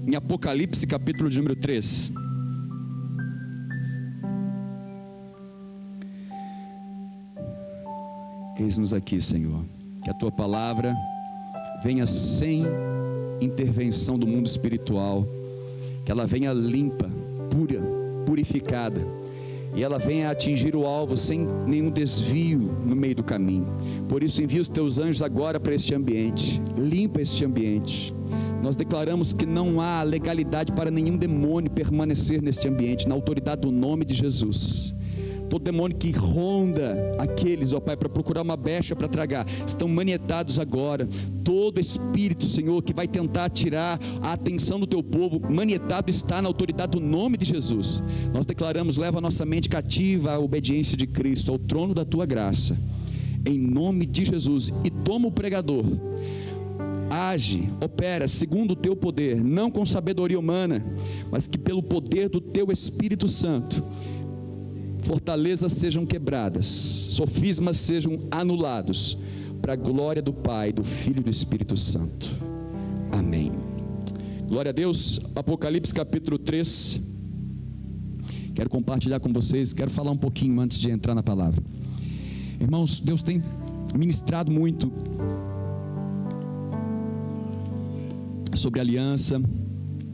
em Apocalipse capítulo de número 3. Eis-nos aqui, Senhor, que a Tua palavra venha sem intervenção do mundo espiritual, que ela venha limpa, pura, purificada, e ela venha atingir o alvo sem nenhum desvio no meio do caminho. Por isso envia os Teus anjos agora para este ambiente, limpa este ambiente. Nós declaramos que não há legalidade para nenhum demônio permanecer neste ambiente, na autoridade do nome de Jesus. Todo demônio que ronda aqueles, ó Pai, para procurar uma brecha para tragar, estão manietados agora. Todo espírito, Senhor, que vai tentar tirar a atenção do Teu povo, manietado está na autoridade do nome de Jesus. Nós declaramos, leva a nossa mente cativa à obediência de Cristo, ao trono da Tua graça, em nome de Jesus. E toma o pregador, age, opera segundo o Teu poder, não com sabedoria humana, mas que pelo poder do Teu Espírito Santo, fortalezas sejam quebradas, sofismas sejam anulados, para a glória do Pai, do Filho e do Espírito Santo. Amém. Glória a Deus. Apocalipse capítulo 3. Quero compartilhar com vocês, quero falar um pouquinho antes de entrar na palavra. Irmãos, Deus tem ministrado muito sobre aliança,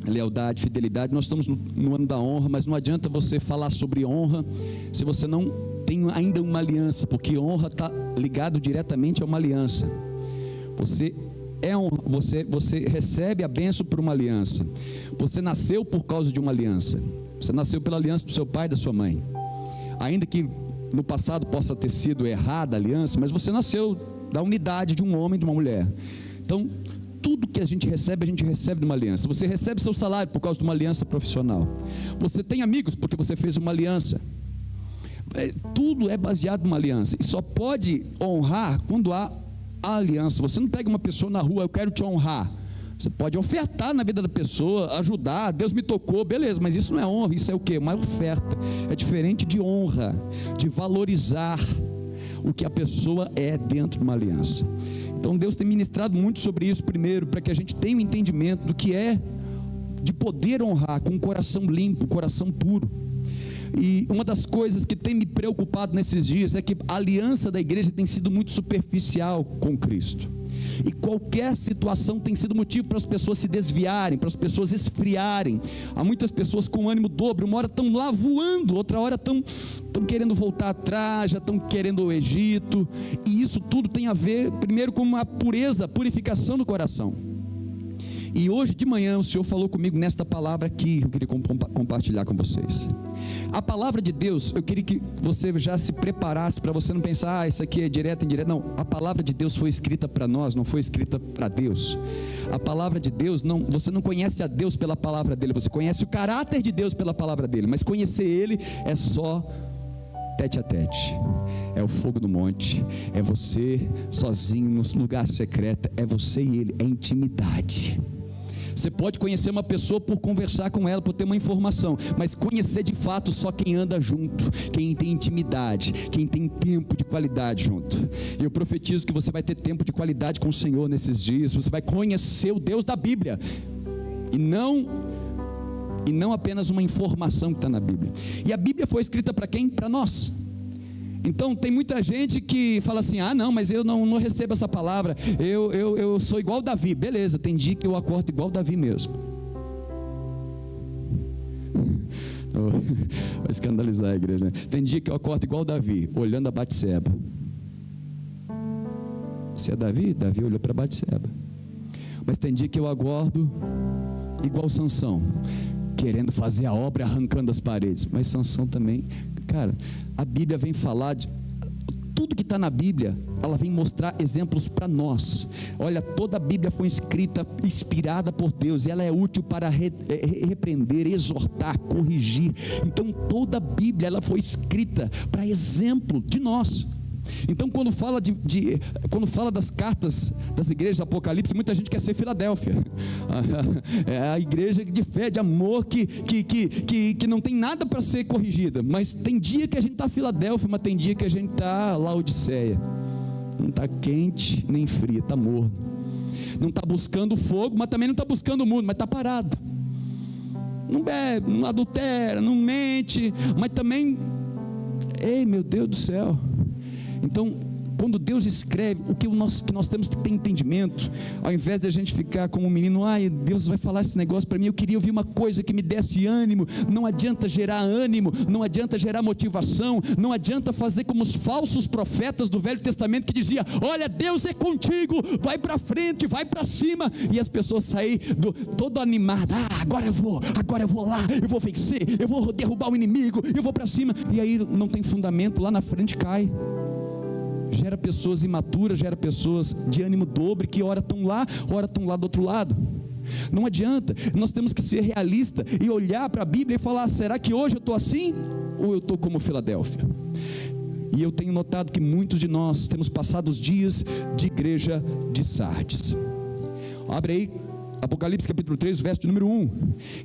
lealdade, fidelidade. Nós estamos no ano da honra, mas não adianta você falar sobre honra se você não tem ainda uma aliança, porque honra está ligado diretamente a uma aliança. Você recebe a bênção por uma aliança. Você nasceu por causa de uma aliança. Você nasceu pela aliança do seu pai e da sua mãe. Ainda que no passado possa ter sido errada a aliança, mas você nasceu da unidade de um homem e de uma mulher. Então, tudo que a gente recebe de uma aliança. Você recebe seu salário por causa de uma aliança profissional. Você tem amigos porque você fez uma aliança. Tudo é baseado numa aliança. E só pode honrar quando há a aliança. Você não pega uma pessoa na rua, eu quero te honrar. Você pode ofertar na vida da pessoa, ajudar, Deus me tocou, beleza, mas isso não é honra, isso é o quê? Uma oferta. É diferente de honra, de valorizar o que a pessoa é dentro de uma aliança. Então Deus tem ministrado muito sobre isso primeiro, para que a gente tenha um entendimento do que é de poder honrar com um coração limpo, um coração puro. E uma das coisas que tem me preocupado nesses dias é que a aliança da igreja tem sido muito superficial com Cristo. E qualquer situação tem sido motivo para as pessoas se desviarem, para as pessoas esfriarem. Há muitas pessoas com ânimo dobro, uma hora estão lá voando, outra hora estão querendo voltar atrás, já estão querendo o Egito. E isso tudo tem a ver primeiro com uma pureza, purificação do coração. E hoje de manhã o Senhor falou comigo nesta palavra aqui, eu queria compartilhar com vocês. A palavra de Deus, eu queria que você já se preparasse para você não pensar, isso aqui é direto e indireto. Não, a palavra de Deus foi escrita para nós, não foi escrita para Deus. A palavra de Deus, você não conhece a Deus pela palavra dele, você conhece o caráter de Deus pela palavra dele, mas conhecer ele é só tete a tete. É o fogo no monte, é você sozinho no lugar secreto, é você e ele, é intimidade. Você pode conhecer uma pessoa por conversar com ela, por ter uma informação, mas conhecer de fato só quem anda junto, quem tem intimidade, quem tem tempo de qualidade junto. E eu profetizo que você vai ter tempo de qualidade com o Senhor nesses dias. Você vai conhecer o Deus da Bíblia, e não apenas uma informação que está na Bíblia. E a Bíblia foi escrita para quem? Para nós. Então tem muita gente que fala assim, não, mas eu não recebo essa palavra, eu sou igual Davi. Beleza, tem dia que eu acordo igual Davi mesmo. Vai escandalizar a igreja, né? Tem dia que eu acordo igual Davi, olhando a Batseba. Você é Davi? Davi olhou para Batseba. Mas tem dia que eu acordo igual Sansão, querendo fazer a obra, arrancando as paredes. Mas Sansão também, cara, a Bíblia vem falar de tudo que está na Bíblia, ela vem mostrar exemplos para nós. Olha, toda a Bíblia foi escrita, inspirada por Deus, e ela é útil para repreender, exortar, corrigir. Então toda a Bíblia ela foi escrita para exemplo de nós. Então quando fala quando fala das cartas das igrejas do Apocalipse, muita gente quer ser Filadélfia, é a igreja de fé, de amor, que não tem nada para ser corrigida. Mas tem dia que a gente está Filadélfia, mas tem dia que a gente está Laodiceia. Não está quente nem fria, está morno. Não está buscando fogo, mas também não está buscando o mundo, mas está parado. não bebe, não adultera, não mente, mas também, ei, meu Deus do céu. Então, quando Deus escreve, o que nós temos que ter entendimento, ao invés de a gente ficar como um menino, ai, Deus vai falar esse negócio para mim, eu queria ouvir uma coisa que me desse ânimo. Não adianta gerar ânimo, não adianta gerar motivação, não adianta fazer como os falsos profetas do Velho Testamento que dizia: olha, Deus é contigo, vai para frente, vai para cima, e as pessoas saírem todo animadas, agora eu vou lá, eu vou vencer, eu vou derrubar o inimigo, eu vou para cima, e aí não tem fundamento, lá na frente cai. Gera pessoas imaturas, gera pessoas de ânimo dobre, que ora estão lá do outro lado. Não adianta, nós temos que ser realistas e olhar para a Bíblia e falar: será que hoje eu estou assim? Ou eu estou como Filadélfia? E eu tenho notado que muitos de nós temos passado os dias de igreja de Sardes. Abre aí Apocalipse capítulo 3, verso de número 1.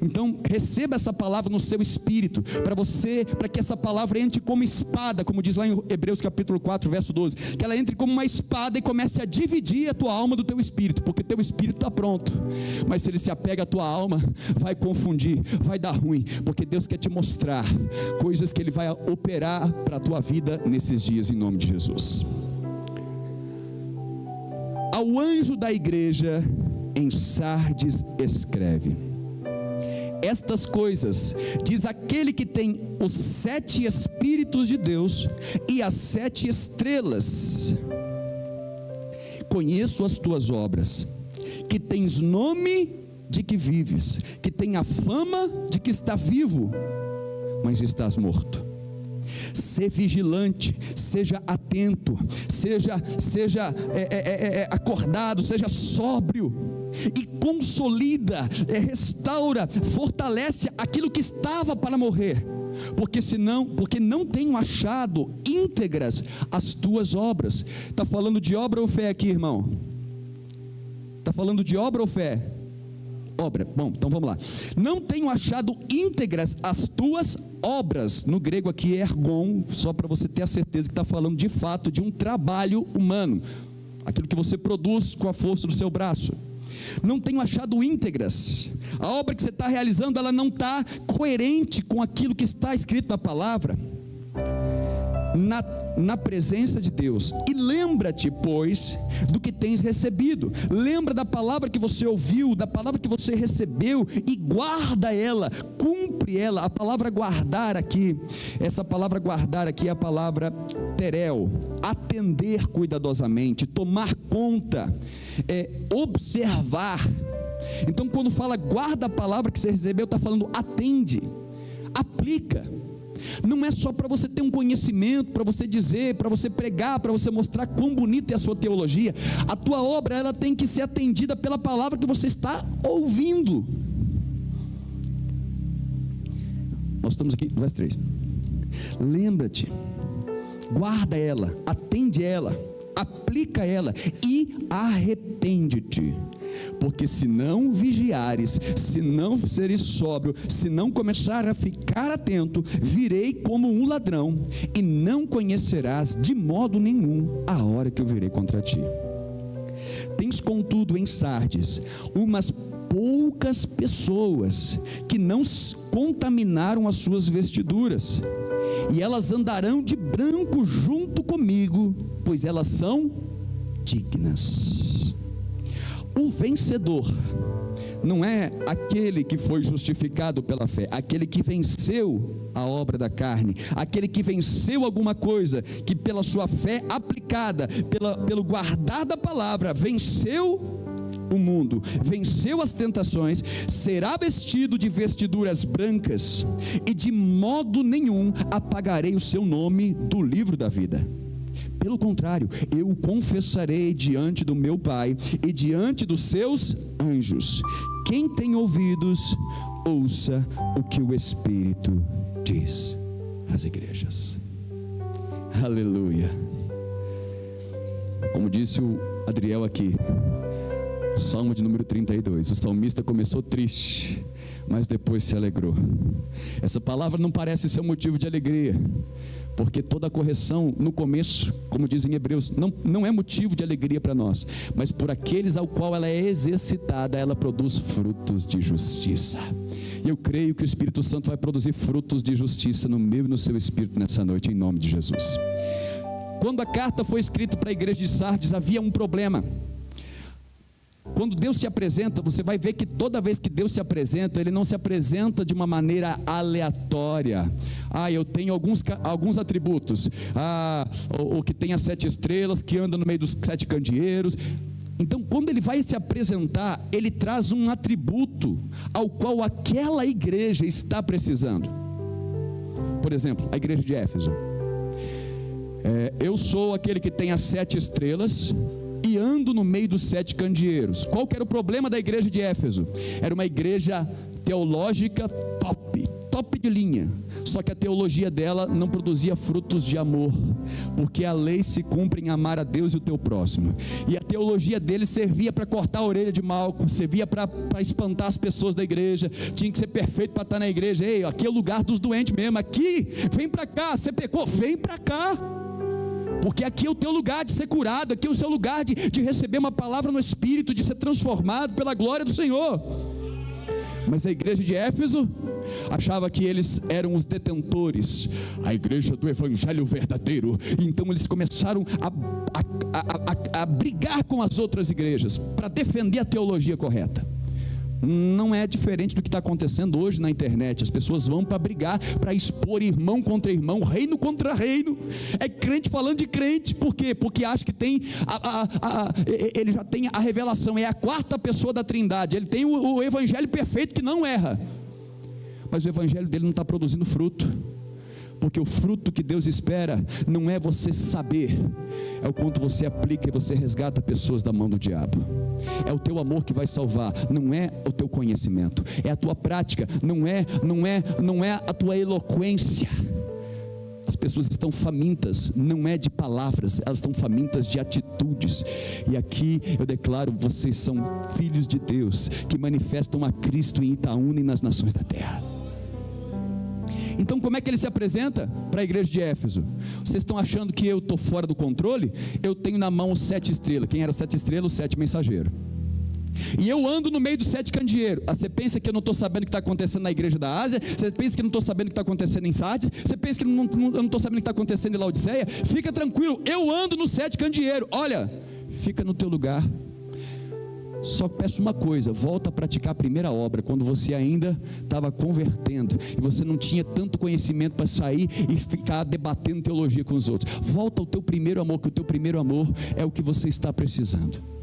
Então receba essa palavra no seu espírito, para que essa palavra entre como espada, como diz lá em Hebreus capítulo 4, verso 12, que ela entre como uma espada e comece a dividir a tua alma do teu espírito, porque teu espírito está pronto, mas se ele se apega à tua alma, vai confundir, vai dar ruim, porque Deus quer te mostrar coisas que Ele vai operar para a tua vida nesses dias, em nome de Jesus. Ao anjo da igreja em Sardes escreve: estas coisas diz aquele que tem os 7 Espíritos de Deus e as 7 estrelas. Conheço as tuas obras, que tens nome de que vives, que tem a fama de que está vivo, mas estás morto. Ser vigilante, seja atento, seja acordado, seja sóbrio, e consolida, restaura, fortalece aquilo que estava para morrer, porque não tenho achado íntegras as tuas obras. Está falando de obra ou fé aqui, irmão? Está falando de obra ou fé? Obra. Bom, então vamos lá. Não tenho achado íntegras as tuas obras. No grego aqui é ergon, só para você ter a certeza que está falando de fato de um trabalho humano, aquilo que você produz com a força do seu braço. Não tenho achado íntegras. A obra que você está realizando, ela não está coerente com aquilo que está escrito na palavra, na presença de Deus. E lembra-te, pois, do que tens recebido. Lembra da palavra que você ouviu, da palavra que você recebeu, e guarda ela, cumpre ela. A palavra guardar aqui, essa palavra guardar aqui é a palavra terel, atender cuidadosamente, tomar conta, observar. Então quando fala guarda a palavra que você recebeu, está falando atende, aplica. Não é só para você ter um conhecimento, para você dizer, para você pregar, para você mostrar quão bonita é a sua teologia. A tua obra, ela tem que ser atendida pela palavra que você está ouvindo. Nós estamos aqui, verso 3. Lembra-te, guarda ela, atende ela, aplica ela e arrepende-te. Porque se não vigiares, se não seres sóbrio, se não começar a ficar atento, virei como um ladrão, e não conhecerás de modo nenhum a hora que eu virei contra ti. Tens contudo em Sardes umas poucas pessoas que não contaminaram as suas vestiduras, e elas andarão de branco junto comigo, pois elas são dignas. O vencedor não é aquele que foi justificado pela fé, aquele que venceu a obra da carne, aquele que venceu alguma coisa, que pela sua fé aplicada, pelo guardar da palavra, venceu o mundo, venceu as tentações, será vestido de vestiduras brancas, e de modo nenhum apagarei o seu nome do livro da vida. Pelo contrário, eu o confessarei diante do meu Pai e diante dos seus anjos. Quem tem ouvidos, ouça o que o Espírito diz às igrejas. Aleluia. Como disse o Adriel aqui, o Salmo de número 32, o salmista começou triste, mas depois se alegrou. Essa palavra não parece ser um motivo de alegria, porque toda correção no começo, como diz em Hebreus, não é motivo de alegria para nós, mas por aqueles ao qual ela é exercitada, ela produz frutos de justiça. E eu creio que o Espírito Santo vai produzir frutos de justiça no meu e no seu espírito nessa noite, em nome de Jesus. Quando a carta foi escrita para a igreja de Sardes, havia um problema. Quando Deus se apresenta, você vai ver que toda vez que Deus se apresenta, Ele não se apresenta de uma maneira aleatória. Eu tenho alguns atributos. O que tem as 7 estrelas, que anda no meio dos 7 candeeiros. Então, quando Ele vai se apresentar, Ele traz um atributo ao qual aquela igreja está precisando. Por exemplo, a igreja de Éfeso. Eu sou aquele que tem as 7 estrelas e ando no meio dos 7 candeeiros. Qual que era o problema da igreja de Éfeso? Era uma igreja teológica top de linha, só que a teologia dela não produzia frutos de amor, porque a lei se cumpre em amar a Deus e o teu próximo, e a teologia deles servia para cortar a orelha de Malco, servia para espantar as pessoas da igreja, tinha que ser perfeito para estar na igreja. Ei, aqui é o lugar dos doentes mesmo, aqui, vem para cá, você pecou, vem para cá, porque aqui é o teu lugar de ser curado, aqui é o seu lugar de receber uma palavra no Espírito, de ser transformado pela glória do Senhor. Mas a igreja de Éfeso achava que eles eram os detentores, a igreja do evangelho verdadeiro. Então eles começaram a brigar com as outras igrejas para defender a teologia correta. Não é diferente do que está acontecendo hoje na internet. As pessoas vão para brigar, para expor irmão contra irmão, reino contra reino. É crente falando de crente. Por quê? Porque acha que tem ele já tem a revelação, é a 4ª pessoa da Trindade, ele tem o evangelho perfeito que não erra, mas o evangelho dele não está produzindo fruto. Porque o fruto que Deus espera não é você saber, é o quanto você aplica e você resgata pessoas da mão do diabo. É o teu amor que vai salvar, não é o teu conhecimento, é a tua prática, não é a tua eloquência. As pessoas estão famintas, não é de palavras, elas estão famintas de atitudes. E aqui eu declaro, vocês são filhos de Deus, que manifestam a Cristo em Itaúna e nas nações da terra. Então, como é que ele se apresenta para a igreja de Éfeso? Vocês estão achando que eu estou fora do controle? Eu tenho na mão os 7 estrelas. Quem era 7 estrelas? Os 7 mensageiros. E eu ando no meio dos 7 candeeiros. Você pensa que eu não estou sabendo o que está acontecendo na igreja da Ásia? Você pensa que eu não estou sabendo o que está acontecendo em Sardes? Você pensa que eu não estou sabendo o que está acontecendo em Laodiceia? Fica tranquilo, eu ando nos 7 candeeiros. Olha, fica no teu lugar. Só peço uma coisa: volta a praticar a primeira obra, quando você ainda estava convertendo e você não tinha tanto conhecimento para sair e ficar debatendo teologia com os outros. Volta ao teu primeiro amor, que o teu primeiro amor é o que você está precisando.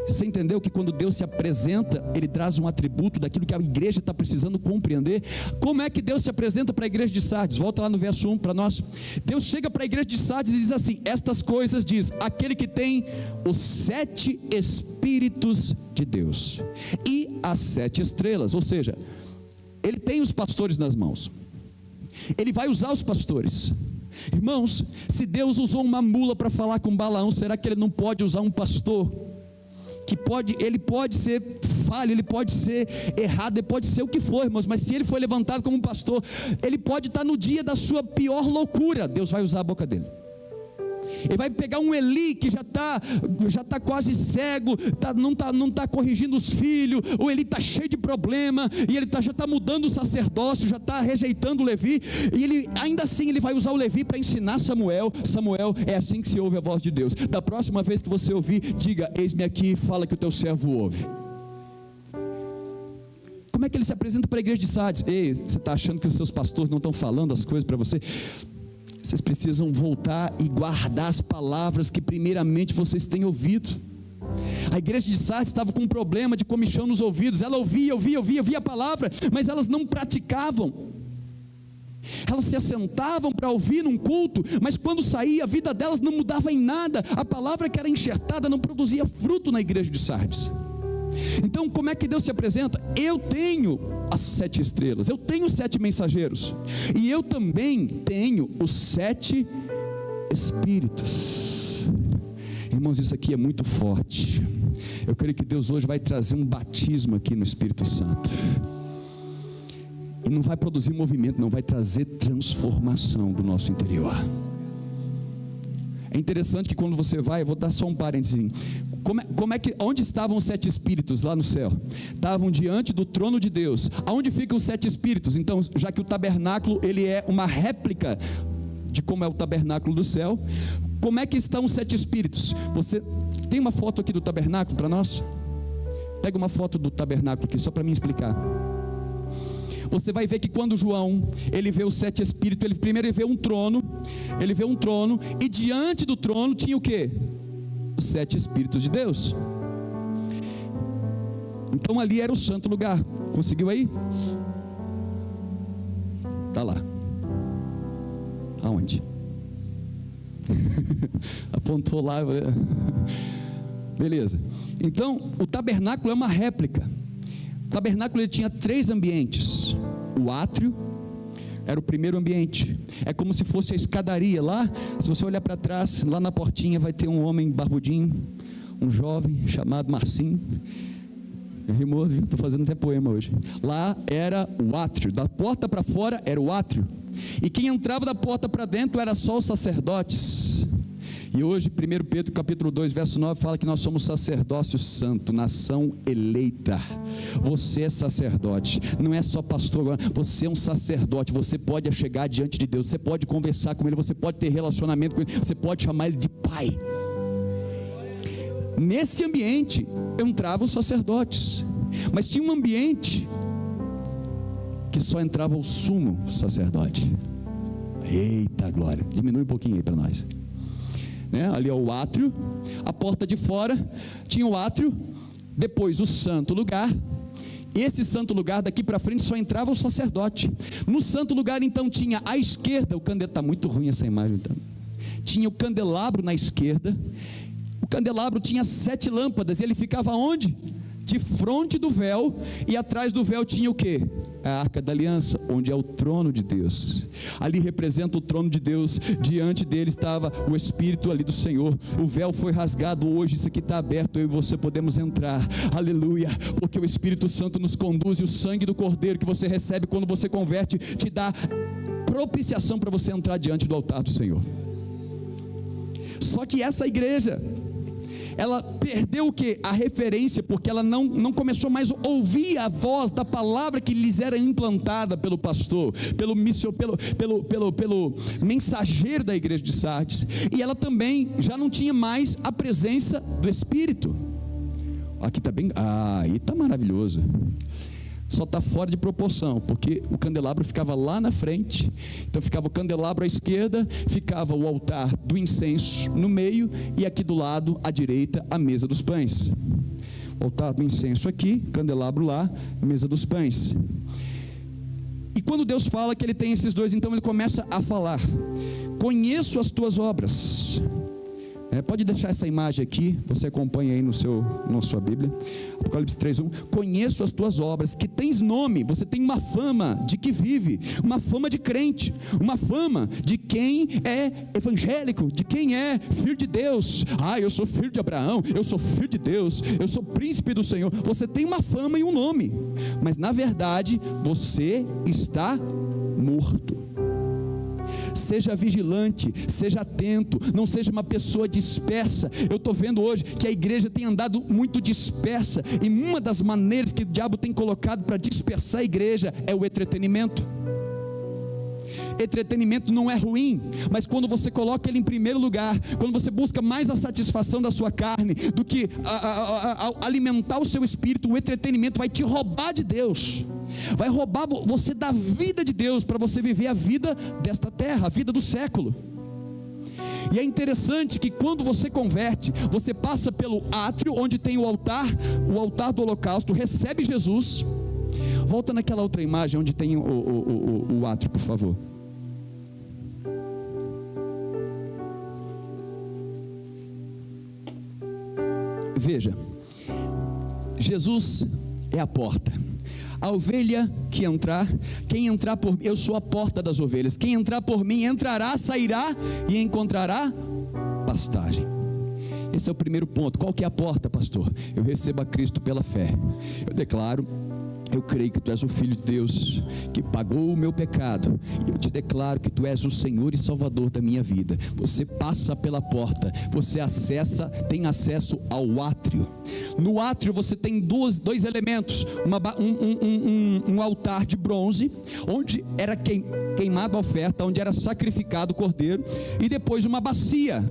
Você entendeu que quando Deus se apresenta, Ele traz um atributo daquilo que a igreja está precisando compreender? Como é que Deus se apresenta para a igreja de Sardes? Volta lá no verso 1 para nós. Deus chega para a igreja de Sardes e diz assim: estas coisas diz aquele que tem os 7 Espíritos de Deus e as 7 estrelas. Ou seja, Ele tem os pastores nas mãos, Ele vai usar os pastores. Irmãos, se Deus usou uma mula para falar com Balaão, será que Ele não pode usar um pastor? Ele pode ser falho, ele pode ser errado, ele pode ser o que for, irmãos, mas se ele foi levantado como um pastor, ele pode estar no dia da sua pior loucura, Deus vai usar a boca dele. Ele vai pegar um Eli que já está quase cego, não está corrigindo os filhos, o Eli está cheio de problema, e ele já está mudando o sacerdócio, já está rejeitando o Levi, e ainda assim ele vai usar o Levi para ensinar Samuel. Samuel, é assim que se ouve a voz de Deus. Da próxima vez que você ouvir, diga: eis-me aqui, fala que o teu servo ouve. Como é que ele se apresenta para a igreja de Sardes? Ei, você está achando que os seus pastores não estão falando as coisas para você? Vocês precisam voltar e guardar as palavras que primeiramente vocês têm ouvido. A igreja de Sardes estava com um problema de comichão nos ouvidos. Ela ouvia a palavra, mas elas não praticavam. Elas se assentavam para ouvir num culto, mas quando saía, a vida delas não mudava em nada. A palavra que era enxertada não produzia fruto na igreja de Sardes. Então, como é que Deus se apresenta? Eu tenho as 7 estrelas, eu tenho os 7 mensageiros, e eu também tenho os 7 Espíritos. Irmãos, isso aqui é muito forte. Eu creio que Deus hoje vai trazer um batismo aqui no Espírito Santo, e não vai produzir movimento, não, vai trazer transformação do nosso interior. É interessante que quando você vai, eu vou dar só um parênteses, Onde estavam os 7 espíritos lá no céu? Estavam diante do trono de Deus. Aonde ficam os 7 espíritos? Então, já que o tabernáculo, ele é uma réplica de como é o tabernáculo do céu, como é que estão os 7 espíritos? Você tem uma foto aqui do tabernáculo para nós? Pega uma foto do tabernáculo aqui, só para mim explicar. Você vai ver que quando João, ele vê os 7 espíritos, ele vê um trono, e diante do trono tinha o quê? Os 7 espíritos de Deus. Então ali era o santo lugar. Conseguiu aí? Está lá. Aonde? Apontou lá. Beleza. Então o tabernáculo é uma réplica. O tabernáculo, ele tinha 3 ambientes. O átrio era o primeiro ambiente. É como se fosse a escadaria. Lá, se você olhar para trás, lá na portinha vai ter um homem barbudinho, um jovem chamado Marcinho. Rimou, viu? Estou fazendo até poema hoje. Lá era o átrio. Da porta para fora era o átrio. E quem entrava da porta para dentro era só os sacerdotes. E hoje, 1 Pedro capítulo 2, verso 9, fala que nós somos sacerdócio santo, nação eleita. Você é sacerdote, não é só pastor agora, você é um sacerdote. Você pode chegar diante de Deus, você pode conversar com Ele, você pode ter relacionamento com Ele, você pode chamar Ele de Pai. Nesse ambiente entravam os sacerdotes, mas tinha um ambiente que só entrava o sumo sacerdote. Eita glória, diminui um pouquinho aí para nós. Ali é o átrio, a porta de fora tinha o átrio, depois o santo lugar. Esse santo lugar, daqui para frente só entrava o sacerdote. No santo lugar então tinha à esquerda, está muito ruim essa imagem então. Tinha o candelabro na esquerda. O candelabro tinha 7 lâmpadas, e ele ficava onde? De frente do véu, e atrás do véu tinha o quê? A Arca da Aliança, onde é o trono de Deus. Ali representa o trono de Deus, diante dele estava o Espírito ali do Senhor. O véu foi rasgado hoje, isso aqui está aberto, eu e você podemos entrar, aleluia, porque o Espírito Santo nos conduz, e o sangue do Cordeiro que você recebe quando você converte, te dá propiciação para você entrar diante do altar do Senhor. Só que essa igreja, ela perdeu o que? A referência, porque ela não começou mais a ouvir a voz da palavra que lhes era implantada pelo pastor, pelo mensageiro da igreja de Sardes, e ela também já não tinha mais a presença do Espírito. Aqui está bem, aí está maravilhoso. Só está fora de proporção, porque o candelabro ficava lá na frente. Então ficava o candelabro à esquerda, ficava o altar do incenso no meio, e aqui do lado, à direita, a mesa dos pães. O altar do incenso aqui, candelabro lá, mesa dos pães. E quando Deus fala que Ele tem esses dois, então Ele começa a falar: conheço as tuas obras. Pode deixar essa imagem aqui, você acompanha aí na sua Bíblia. Apocalipse 3:1. Conheço as tuas obras, que tens nome, você tem uma fama de que vive, uma fama de crente, uma fama de quem é evangélico, de quem é filho de Deus. Eu sou filho de Abraão, eu sou filho de Deus, eu sou príncipe do Senhor. Você tem uma fama e um nome, mas na verdade você está morto. Seja vigilante, seja atento, não seja uma pessoa dispersa. Eu estou vendo hoje que a igreja tem andado muito dispersa, e uma das maneiras que o diabo tem colocado para dispersar a igreja é o entretenimento. Entretenimento não é ruim, mas quando você coloca ele em primeiro lugar, quando você busca mais a satisfação da sua carne do que alimentar o seu espírito, o entretenimento vai te roubar de Deus, vai roubar você da vida de Deus, para você viver a vida desta terra, a vida do século. E é interessante que quando você converte, você passa pelo átrio, onde tem o altar do holocausto, recebe Jesus. Volta naquela outra imagem onde tem o átrio, por favor. Veja, Jesus é a porta. A ovelha que entrar, quem entrar por mim, eu sou a porta das ovelhas. Quem entrar por mim entrará, sairá e encontrará pastagem. Esse é o primeiro ponto. Qual que é a porta, pastor? Eu recebo a Cristo pela fé. Eu declaro, eu creio que Tu és o Filho de Deus, que pagou o meu pecado, e eu te declaro que Tu és o Senhor e Salvador da minha vida. Você passa pela porta, você tem acesso ao átrio. No átrio você tem dois elementos, um altar de bronze, onde era queimada a oferta, onde era sacrificado o cordeiro, e depois uma bacia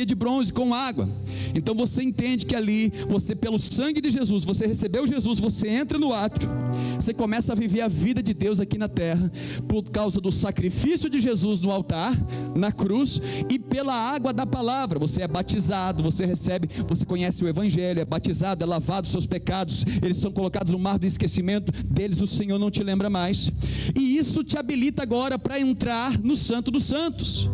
de bronze com água. Então você entende que ali, você pelo sangue de Jesus, você recebeu Jesus, você entra no átrio, você começa a viver a vida de Deus aqui na terra, por causa do sacrifício de Jesus no altar, na cruz, e pela água da palavra. Você é batizado, você recebe, você conhece o evangelho, é batizado, é lavado, seus pecados, eles são colocados no mar do esquecimento, deles o Senhor não te lembra mais, e isso te habilita agora para entrar no Santo dos Santos.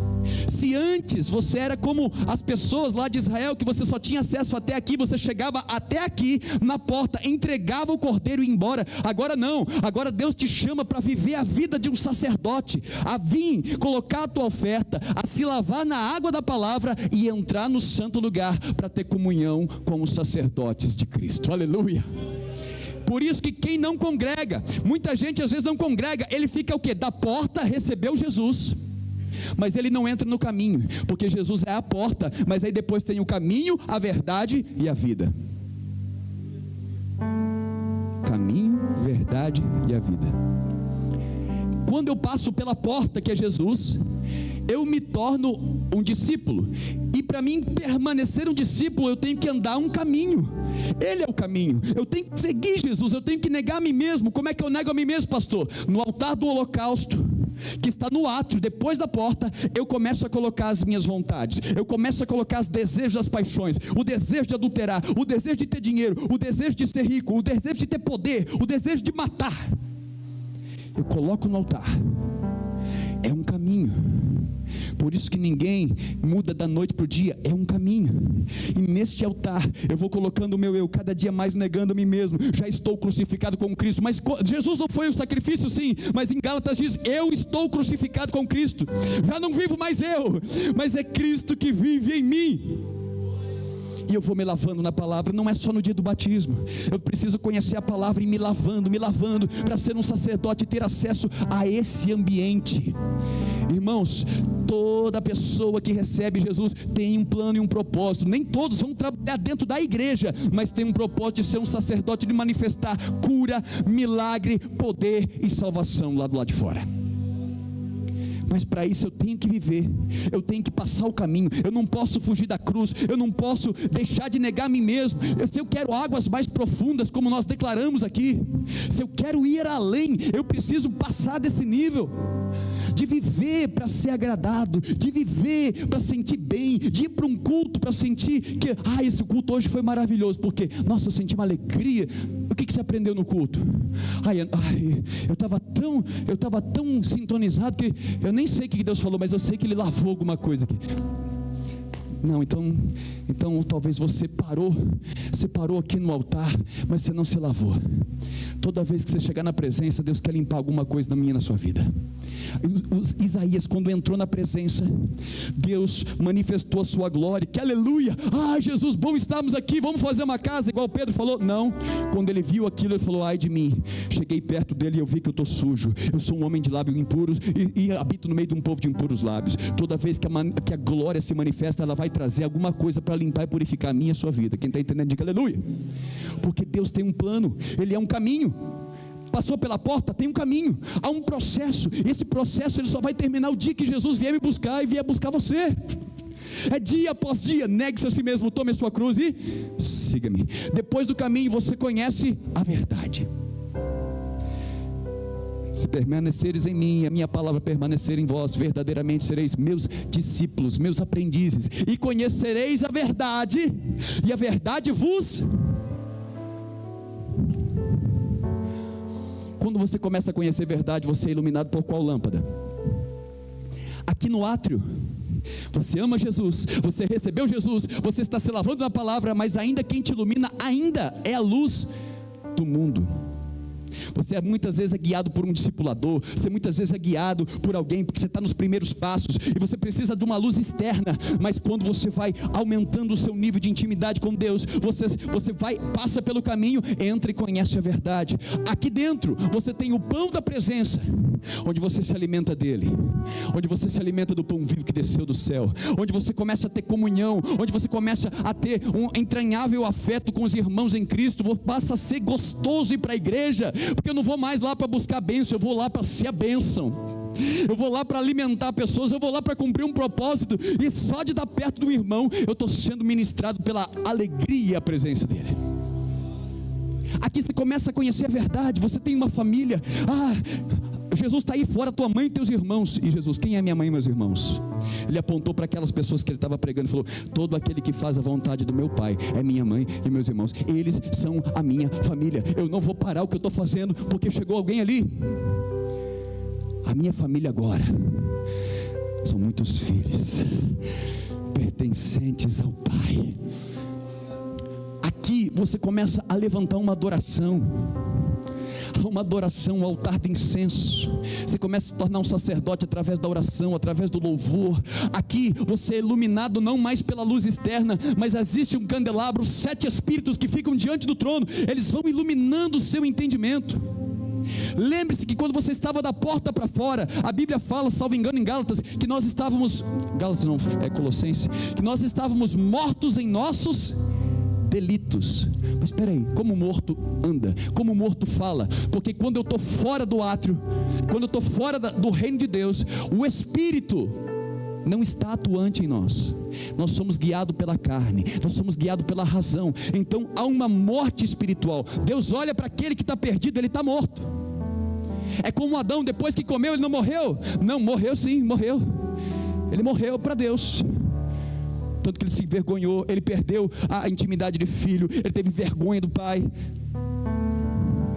Se antes você era como as pessoas lá de Israel, que você só tinha acesso até aqui, você chegava até aqui na porta, entregava o cordeiro e ia embora. Agora não, agora Deus te chama para viver a vida de um sacerdote, a vir colocar a tua oferta, a se lavar na água da palavra e entrar no santo lugar para ter comunhão com os sacerdotes de Cristo. Aleluia. Por isso que quem não congrega, muita gente às vezes não congrega, ele fica o quê? Da porta, recebeu Jesus, mas ele não entra no caminho, porque Jesus é a porta, mas aí depois tem o caminho, a verdade e a vida. Caminho, verdade e a vida. Quando eu passo pela porta, que é Jesus, eu me torno um discípulo, e para mim permanecer um discípulo, eu tenho que andar um caminho. Ele é o caminho, eu tenho que seguir Jesus, eu tenho que negar a mim mesmo. Como é que eu nego a mim mesmo, pastor? No altar do holocausto, que está no átrio, depois da porta, eu começo a colocar as minhas vontades, eu começo a colocar os desejos, as paixões, o desejo de adulterar, o desejo de ter dinheiro, o desejo de ser rico, o desejo de ter poder, o desejo de matar. Eu coloco no altar. É um caminho. Por isso que ninguém muda da noite para o dia, é um caminho. E neste altar eu vou colocando o meu eu, cada dia mais negando a mim mesmo. Já estou crucificado com Cristo. Mas Jesus não foi o sacrifício, sim, mas em Gálatas diz: eu estou crucificado com Cristo. Já não vivo mais eu, mas é Cristo que vive em mim. E eu vou me lavando na palavra. Não é só no dia do batismo, eu preciso conhecer a palavra e me lavando, para ser um sacerdote e ter acesso a esse ambiente. Irmãos, toda pessoa que recebe Jesus tem um plano e um propósito. Nem todos vão trabalhar dentro da igreja, mas tem um propósito de ser um sacerdote, de manifestar cura, milagre, poder e salvação lá do lado de fora. Mas para isso eu tenho que viver, eu tenho que passar o caminho, eu não posso fugir da cruz, eu não posso deixar de negar a mim mesmo. Se eu quero águas mais profundas, como nós declaramos aqui, se eu quero ir além, eu preciso passar desse nível, de viver para ser agradado, de viver para sentir bem, de ir para um culto para sentir que, esse culto hoje foi maravilhoso, porque, nossa, eu senti uma alegria. O que você aprendeu no culto? Eu estava tão sintonizado que eu nem sei o que Deus falou, mas eu sei que Ele lavou alguma coisa aqui. Não, então talvez você parou aqui no altar, mas você não se lavou. Toda vez que você chegar na presença, Deus quer limpar alguma coisa na sua vida. Isaías, quando entrou na presença, Deus manifestou a sua glória, que aleluia, Jesus, bom estarmos aqui, vamos fazer uma casa, igual Pedro falou. Não, quando ele viu aquilo, ele falou: ai de mim, cheguei perto dele e eu vi que eu estou sujo, eu sou um homem de lábios impuros e habito no meio de um povo de impuros lábios. Toda vez que a glória se manifesta, ela vai trazer alguma coisa para limpar e purificar a minha e a sua vida. Quem está entendendo, diga aleluia. Porque Deus tem um plano, Ele é um caminho. Passou pela porta, tem um caminho, há um processo. Esse processo ele só vai terminar o dia que Jesus vier me buscar e vier buscar você. É dia após dia, negue-se a si mesmo, tome a sua cruz e siga-me. Depois do caminho você conhece a verdade. Se permaneceres em mim, a minha palavra permanecer em vós, verdadeiramente sereis meus discípulos, meus aprendizes, e conhecereis a verdade, e a verdade vos... Quando você começa a conhecer a verdade, você é iluminado por qual lâmpada? Aqui no átrio, você ama Jesus, você recebeu Jesus, você está se lavando na palavra, mas ainda quem te ilumina ainda é a luz do mundo. Você muitas vezes é guiado por um discipulador, você muitas vezes é guiado por alguém, porque você está nos primeiros passos, e você precisa de uma luz externa. Mas quando você vai aumentando o seu nível de intimidade com Deus, você passa pelo caminho, entra e conhece a verdade. Aqui dentro você tem o pão da presença, onde você se alimenta dele, onde você se alimenta do pão vivo que desceu do céu, onde você começa a ter comunhão, onde você começa a ter um entranhável afeto com os irmãos em Cristo. Passa a ser gostoso ir para a igreja, porque eu não vou mais lá para buscar bênção, eu vou lá para ser a bênção, eu vou lá para alimentar pessoas, eu vou lá para cumprir um propósito, e só de estar perto do irmão, eu estou sendo ministrado pela alegria e a presença dele. Aqui você começa a conhecer a verdade. Você tem uma família, Jesus está aí fora, tua mãe e teus irmãos. E Jesus, quem é minha mãe e meus irmãos? Ele apontou para aquelas pessoas que ele estava pregando e falou: todo aquele que faz a vontade do meu Pai é minha mãe e meus irmãos, eles são a minha família. Eu não vou parar o que eu estou fazendo porque chegou alguém ali. A minha família agora são muitos filhos pertencentes ao Pai. Aqui você começa a levantar uma adoração ao altar do incenso. Você começa a se tornar um sacerdote através da oração, através do louvor. Aqui você é iluminado não mais pela luz externa, mas existe um candelabro, 7 espíritos que ficam diante do trono, eles vão iluminando o seu entendimento. Lembre-se que quando você estava da porta para fora, a Bíblia fala, salvo engano, em Gálatas, que nós estávamos, Gálatas não, é Colossenses, que nós estávamos mortos em nossos delitos. Mas espera aí, como o morto anda, como o morto fala? Porque quando eu estou fora do átrio, quando eu estou fora do reino de Deus, o Espírito não está atuante em nós. Nós somos guiados pela carne, nós somos guiados pela razão. Então há uma morte espiritual. Deus olha para aquele que está perdido, ele está morto. É como Adão, depois que comeu, ele não morreu? Não, morreu sim, morreu. Ele morreu para Deus. Tanto que ele se envergonhou, ele perdeu a intimidade de filho, ele teve vergonha do pai.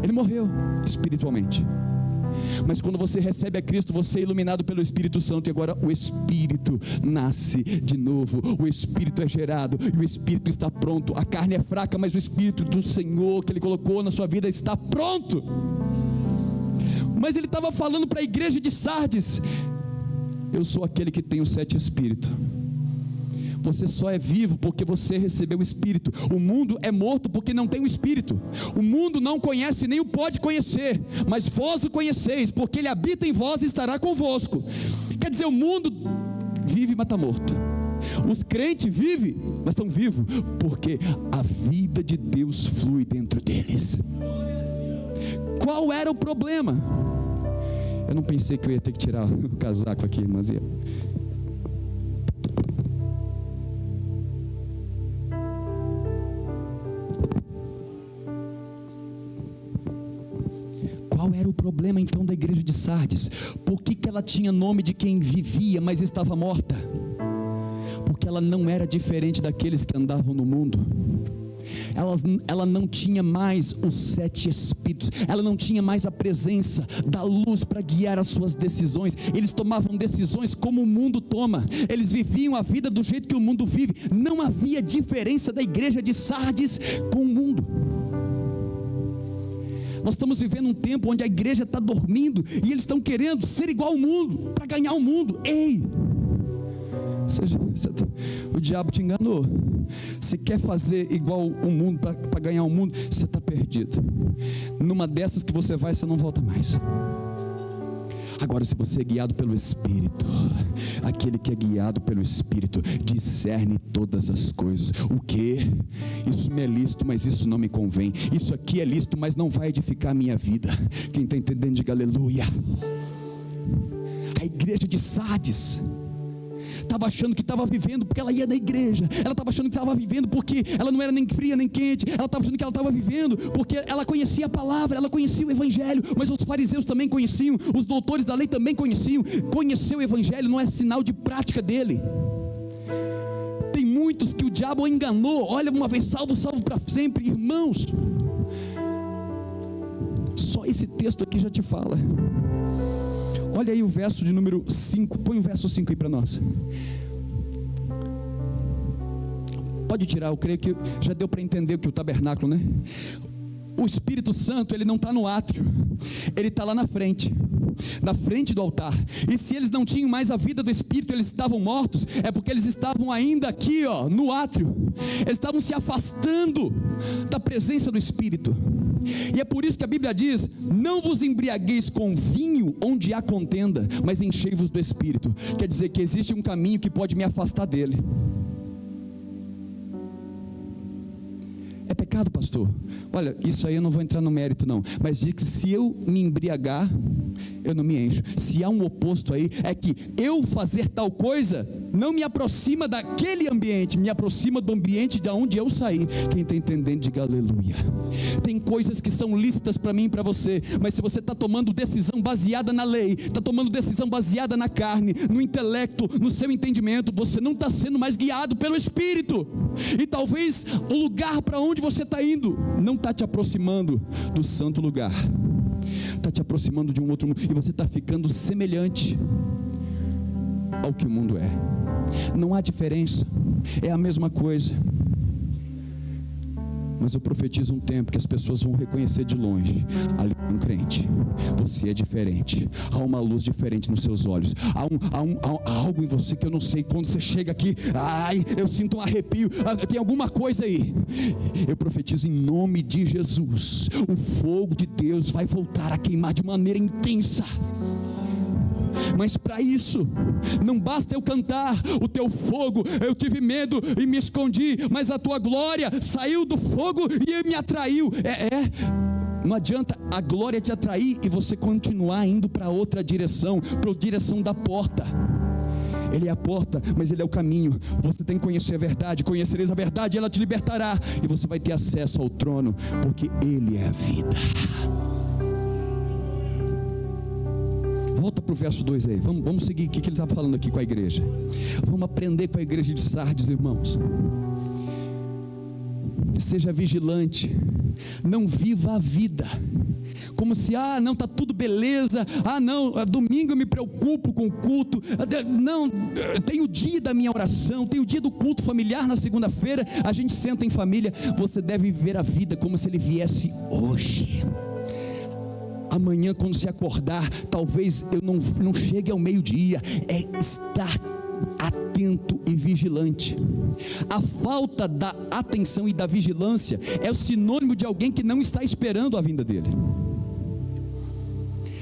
Ele morreu espiritualmente. Mas quando você recebe a Cristo, você é iluminado pelo Espírito Santo, e agora o Espírito nasce de novo, o Espírito é gerado, e o Espírito está pronto. A carne é fraca, mas o Espírito do Senhor que Ele colocou na sua vida está pronto. Mas Ele estava falando para a igreja de Sardes: eu sou aquele que tem os 7 espíritos. Você só é vivo porque você recebeu o Espírito. O mundo é morto porque não tem o Espírito. O mundo não conhece nem o pode conhecer, mas vós o conheceis, porque Ele habita em vós e estará convosco. Quer dizer, o mundo vive, mas está morto. Os crentes vivem, mas estão vivos, porque a vida de Deus flui dentro deles. Qual era o problema? Eu não pensei que eu ia ter que tirar o casaco aqui, mas qual era o problema então da igreja de Sardes? Por que ela tinha nome de quem vivia, mas estava morta? Porque ela não era diferente daqueles que andavam no mundo. Ela não tinha mais os 7 espíritos, ela não tinha mais a presença da luz para guiar as suas decisões. Eles tomavam decisões como o mundo toma, eles viviam a vida do jeito que o mundo vive. Não havia diferença da igreja de Sardes com o mundo. Nós estamos vivendo um tempo onde a igreja está dormindo, e eles estão querendo ser igual ao mundo, para ganhar o mundo. Ei! O diabo te enganou. Se quer fazer igual o mundo para ganhar o mundo, você está perdido. Numa dessas que você vai, você não volta mais. Agora, se você é guiado pelo Espírito, aquele que é guiado pelo Espírito discerne todas as coisas. O que? Isso me é lícito, mas isso não me convém. Isso aqui é lícito, mas não vai edificar a minha vida. Quem está entendendo, diga aleluia. A igreja de Sardes estava achando que estava vivendo porque ela ia na igreja, ela estava achando que estava vivendo porque ela não era nem fria nem quente, ela estava achando que ela estava vivendo porque ela conhecia a palavra, ela conhecia o evangelho. Mas os fariseus também conheciam, os doutores da lei também conheciam. Conhecer o evangelho não é sinal de prática dele. Tem muitos que o diabo enganou. Olha, uma vez salvo, salvo para sempre. Irmãos, só esse texto aqui já te fala. Olha aí o verso de número 5, põe o verso 5 aí para nós. Pode tirar, eu creio que já deu para entender que o tabernáculo, né? o Espírito Santo, ele não está no átrio, ele está lá na frente do altar. E se eles não tinham mais a vida do Espírito, eles estavam mortos, é porque eles estavam ainda aqui, no átrio. Eles estavam se afastando da presença do Espírito. E é por isso que a Bíblia diz: não vos embriagueis com vinho onde há contenda, mas enchei-vos do Espírito. Quer dizer que existe um caminho que pode me afastar dele. É pecado, pastor? Olha, isso aí eu não vou entrar no mérito não, mas diz que se eu me embriagar, eu não me encho. Se há um oposto aí, é que eu fazer tal coisa não me aproxima daquele ambiente, me aproxima do ambiente de onde eu saí. Quem está entendendo, diga aleluia. Tem coisas que são lícitas para mim e para você, mas se você está tomando decisão baseada na lei, está tomando decisão baseada na carne, no intelecto, no seu entendimento, você não está sendo mais guiado pelo Espírito. E talvez o lugar para onde você está indo não está te aproximando do santo lugar, está te aproximando de um outro mundo, e você está ficando semelhante ao que o mundo é. Não há diferença, é a mesma coisa. Mas eu profetizo um tempo que as pessoas vão reconhecer de longe: ali é um crente, você é diferente, há uma luz diferente nos seus olhos, há algo em você que eu não sei. Quando você chega aqui, eu sinto um arrepio, tem alguma coisa aí. Eu profetizo em nome de Jesus: o fogo de Deus vai voltar a queimar de maneira intensa. Mas para isso, não basta eu cantar: o teu fogo, eu tive medo e me escondi, mas a tua glória saiu do fogo e me atraiu. Não adianta a glória te atrair e você continuar indo para outra direção, para a direção da porta. Ele é a porta, mas Ele é o caminho. Você tem que conhecer a verdade, conhecereis a verdade, ela te libertará, e você vai ter acesso ao trono, porque Ele é a vida. Volta para o verso 2 aí, vamos seguir o que ele está falando aqui com a igreja. Vamos aprender com a igreja de Sardes, irmãos. Seja vigilante, não viva a vida como se, não, está tudo beleza, não, domingo eu me preocupo com o culto, não, tem o dia da minha oração, tem o dia do culto familiar na segunda-feira, a gente senta em família. Você deve viver a vida como se ele viesse hoje. Amanhã, quando se acordar, talvez eu não chegue ao meio-dia. É estar atento e vigilante. A falta da atenção e da vigilância é o sinônimo de alguém que não está esperando a vinda dele.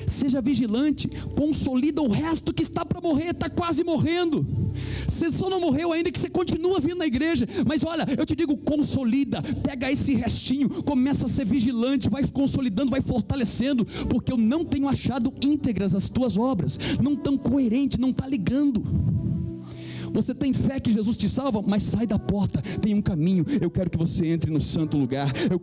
Seja vigilante, consolida o resto que está para morrer, está quase morrendo. Você só não morreu ainda que você continua vindo na igreja, mas olha, eu te digo, consolida, pega esse restinho, começa a ser vigilante, vai consolidando, vai fortalecendo, porque eu não tenho achado íntegras as tuas obras, não tão coerente, não está ligando. Você tem fé que Jesus te salva, mas sai da porta, tem um caminho. Eu quero que você entre no santo lugar. Eu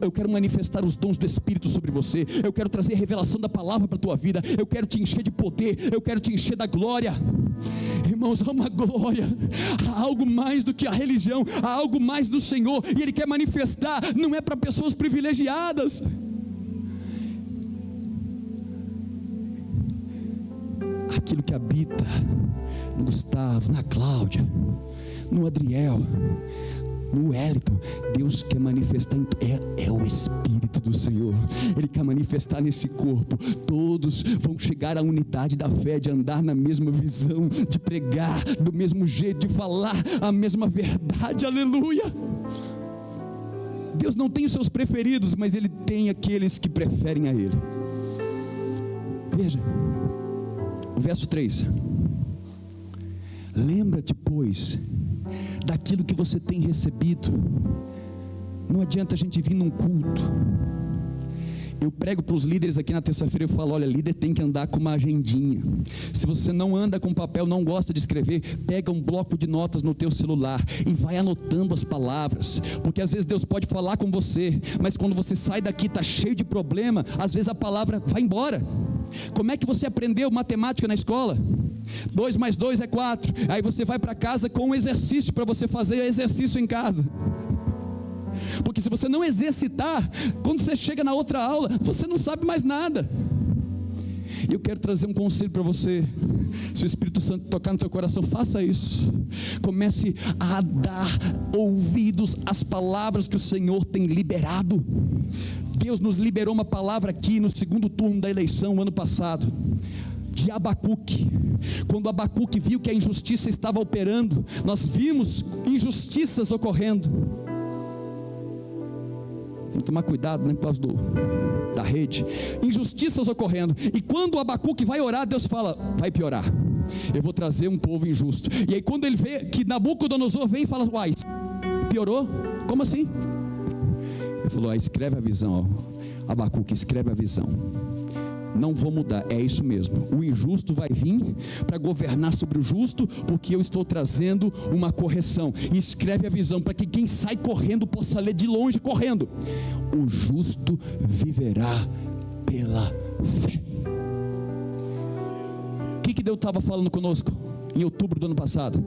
quero manifestar os dons do Espírito sobre você. Eu quero trazer revelação da palavra para a tua vida. Eu quero te encher de poder. Eu quero te encher da glória. Irmãos, há uma glória, há algo mais do que a religião, há algo mais do Senhor, e Ele quer manifestar. Não é para pessoas privilegiadas. Aquilo que habita no Gustavo, na Cláudia, no Adriel, no Wellington, Deus quer manifestar, é o Espírito do Senhor. Ele quer manifestar nesse corpo. Todos vão chegar à unidade da fé, de andar na mesma visão, de pregar do mesmo jeito, de falar a mesma verdade. Aleluia. Deus não tem os seus preferidos, mas Ele tem aqueles que preferem a Ele. Veja o verso 3: lembra-te, pois, daquilo que você tem recebido. Não adianta a gente vir num culto. Eu prego para os líderes aqui na terça-feira, eu falo: olha, líder tem que andar com uma agendinha. Se você não anda com papel, não gosta de escrever, pega um bloco de notas no teu celular e vai anotando as palavras, porque às vezes Deus pode falar com você, mas quando você sai daqui, está cheio de problema, às vezes a palavra vai embora. Como é que você aprendeu matemática na escola? 2 mais 2 é 4. Aí você vai para casa com um exercício para você fazer exercício em casa. Porque se você não exercitar, quando você chega na outra aula, você não sabe mais nada. E eu quero trazer um conselho para você. Se o Espírito Santo tocar no teu coração, faça isso. Comece a dar ouvidos às palavras que o Senhor tem liberado. Deus nos liberou uma palavra aqui no segundo turno da eleição, ano passado, de Abacuque. Quando Abacuque viu que a injustiça estava operando, nós vimos injustiças ocorrendo. Tem que tomar cuidado, né, por causa da rede. Injustiças ocorrendo. E quando o Abacuque vai orar, Deus fala: vai piorar. Eu vou trazer um povo injusto. E aí quando ele vê que Nabucodonosor vem e fala: uai, piorou? Como assim? Ele falou: escreve a visão, ó. Abacuque, escreve a visão. Não vou mudar, é isso mesmo. O injusto vai vir para governar sobre o justo, porque eu estou trazendo uma correção. E escreve a visão para que quem sai correndo possa ler de longe correndo. O justo viverá pela fé. O que Deus estava falando conosco em outubro do ano passado?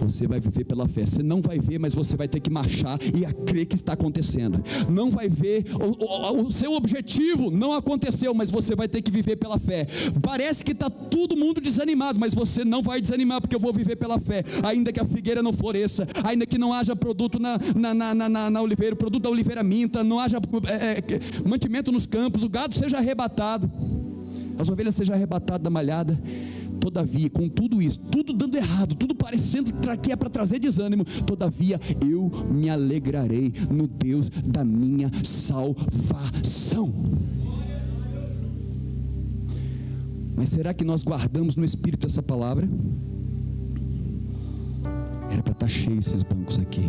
Você vai viver pela fé. Você não vai ver, mas você vai ter que marchar e a crer que está acontecendo. Não vai ver, o seu objetivo não aconteceu, mas você vai ter que viver pela fé. Parece que está todo mundo desanimado, mas você não vai desanimar, porque eu vou viver pela fé. Ainda que a figueira não floresça, ainda que não haja produto na oliveira, produto da oliveira minta, não haja mantimento nos campos, o gado seja arrebatado, as ovelhas sejam arrebatadas da malhada. Todavia, com tudo isso, tudo dando errado, tudo parecendo que é para trazer desânimo, todavia eu me alegrarei no Deus da minha salvação. Mas será que nós guardamos no Espírito essa palavra? Era para estar cheio esses bancos aqui.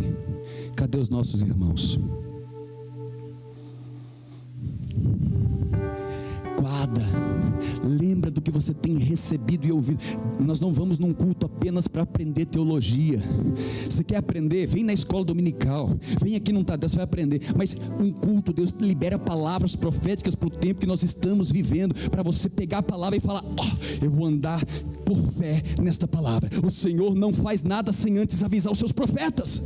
Cadê os nossos irmãos? Guarda, lembra do que você tem recebido e ouvido. Nós não vamos num culto apenas para aprender teologia. Você quer aprender? Vem na escola dominical, vem aqui no Tadeu, você vai aprender. Mas um culto, Deus libera palavras proféticas para o tempo que nós estamos vivendo, para você pegar a palavra e falar: eu vou andar por fé nesta palavra. O Senhor não faz nada sem antes avisar os seus profetas.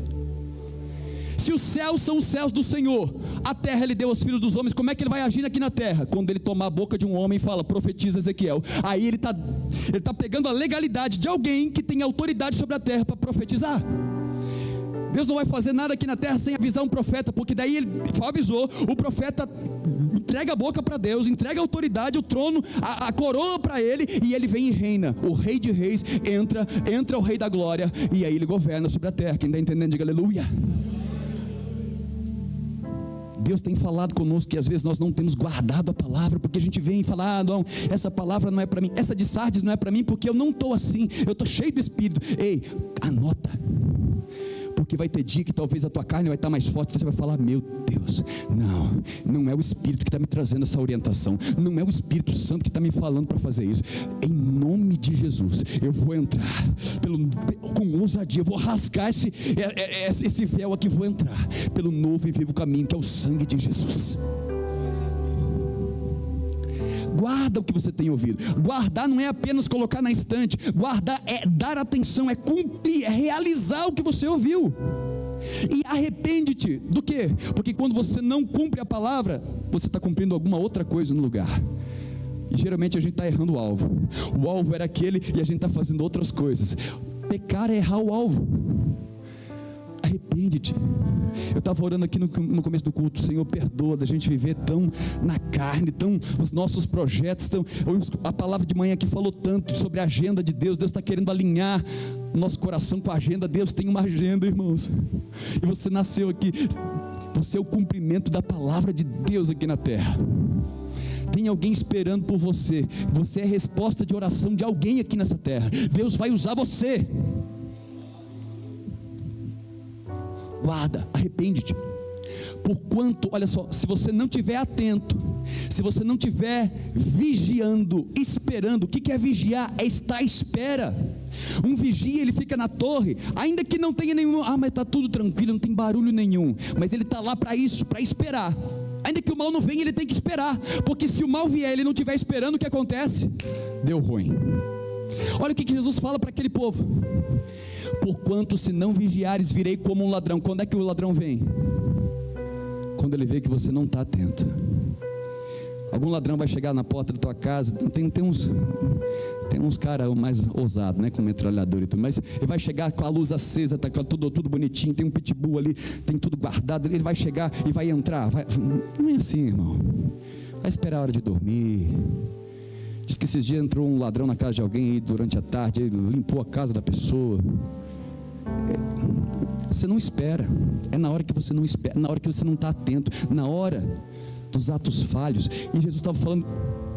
Se os céus são os céus do Senhor, a terra Ele deu aos filhos dos homens, como é que Ele vai agir aqui na terra? Quando Ele tomar a boca de um homem e fala: profetiza Ezequiel. Aí Ele está pegando a legalidade de alguém que tem autoridade sobre a terra para profetizar. Deus não vai fazer nada aqui na terra sem avisar um profeta, porque daí Ele avisou, o profeta entrega a boca para Deus, entrega a autoridade, o trono, a coroa para Ele, e Ele vem e reina. O Rei de Reis entra o Rei da Glória, e aí Ele governa sobre a terra. Quem está entendendo, diga aleluia. Deus tem falado conosco que às vezes nós não temos guardado a palavra, porque a gente vem e fala: não, essa palavra não é para mim, essa de Sardes não é para mim, porque eu não estou assim, eu estou cheio do Espírito. Ei, anota, porque vai ter dia que talvez a tua carne vai estar mais forte, você vai falar: meu Deus, não é o Espírito que está me trazendo essa orientação, não é o Espírito Santo que está me falando para fazer isso. Em nome de Jesus, eu vou entrar com ousadia, eu vou rasgar esse véu aqui, vou entrar pelo novo e vivo caminho, que é o sangue de Jesus. Guarda o que você tem ouvido. Guardar não é apenas colocar na estante. Guardar é dar atenção, é cumprir, é realizar o que você ouviu. E arrepende-te do quê? Porque quando você não cumpre a palavra, você está cumprindo alguma outra coisa no lugar. E geralmente a gente está errando o alvo. O alvo era aquele e a gente está fazendo outras coisas. Pecar é errar o alvo. Arrepende-te. Eu estava orando aqui no começo do culto: Senhor, perdoa da gente viver tão na carne, tão os nossos projetos, a palavra de manhã aqui falou tanto sobre a agenda de Deus. Deus está querendo alinhar o nosso coração com a agenda. Deus tem uma agenda, irmãos, e você nasceu aqui, você é o cumprimento da palavra de Deus aqui na terra. Tem alguém esperando por você, você é a resposta de oração de alguém aqui nessa terra. Deus vai usar você. Guarda, arrepende-te. Porquanto, olha só, se você não estiver atento, se você não estiver vigiando, esperando. O que é vigiar? É estar à espera. Um vigia, ele fica na torre, ainda que não tenha nenhum, mas está tudo tranquilo, não tem barulho nenhum, mas ele está lá para isso, para esperar. Ainda que o mal não venha, ele tem que esperar, porque se o mal vier, ele não estiver esperando, o que acontece? Deu ruim. Olha o que Jesus fala para aquele povo: porquanto se não vigiares, virei como um ladrão. Quando é que o ladrão vem? Quando ele vê que você não está atento. Algum ladrão vai chegar na porta da tua casa, tem uns caras mais ousados, né, com metralhador e tudo, mas ele vai chegar com a luz acesa, tá tudo bonitinho, tem um pitbull ali, tem tudo guardado, ele vai chegar e vai entrar, não é assim, irmão, vai esperar a hora de dormir. Diz que esses dias entrou um ladrão na casa de alguém aí durante a tarde, ele limpou a casa da pessoa. Você não espera, é na hora que você não espera, na hora que você não está atento, na hora dos atos falhos. E Jesus estava falando: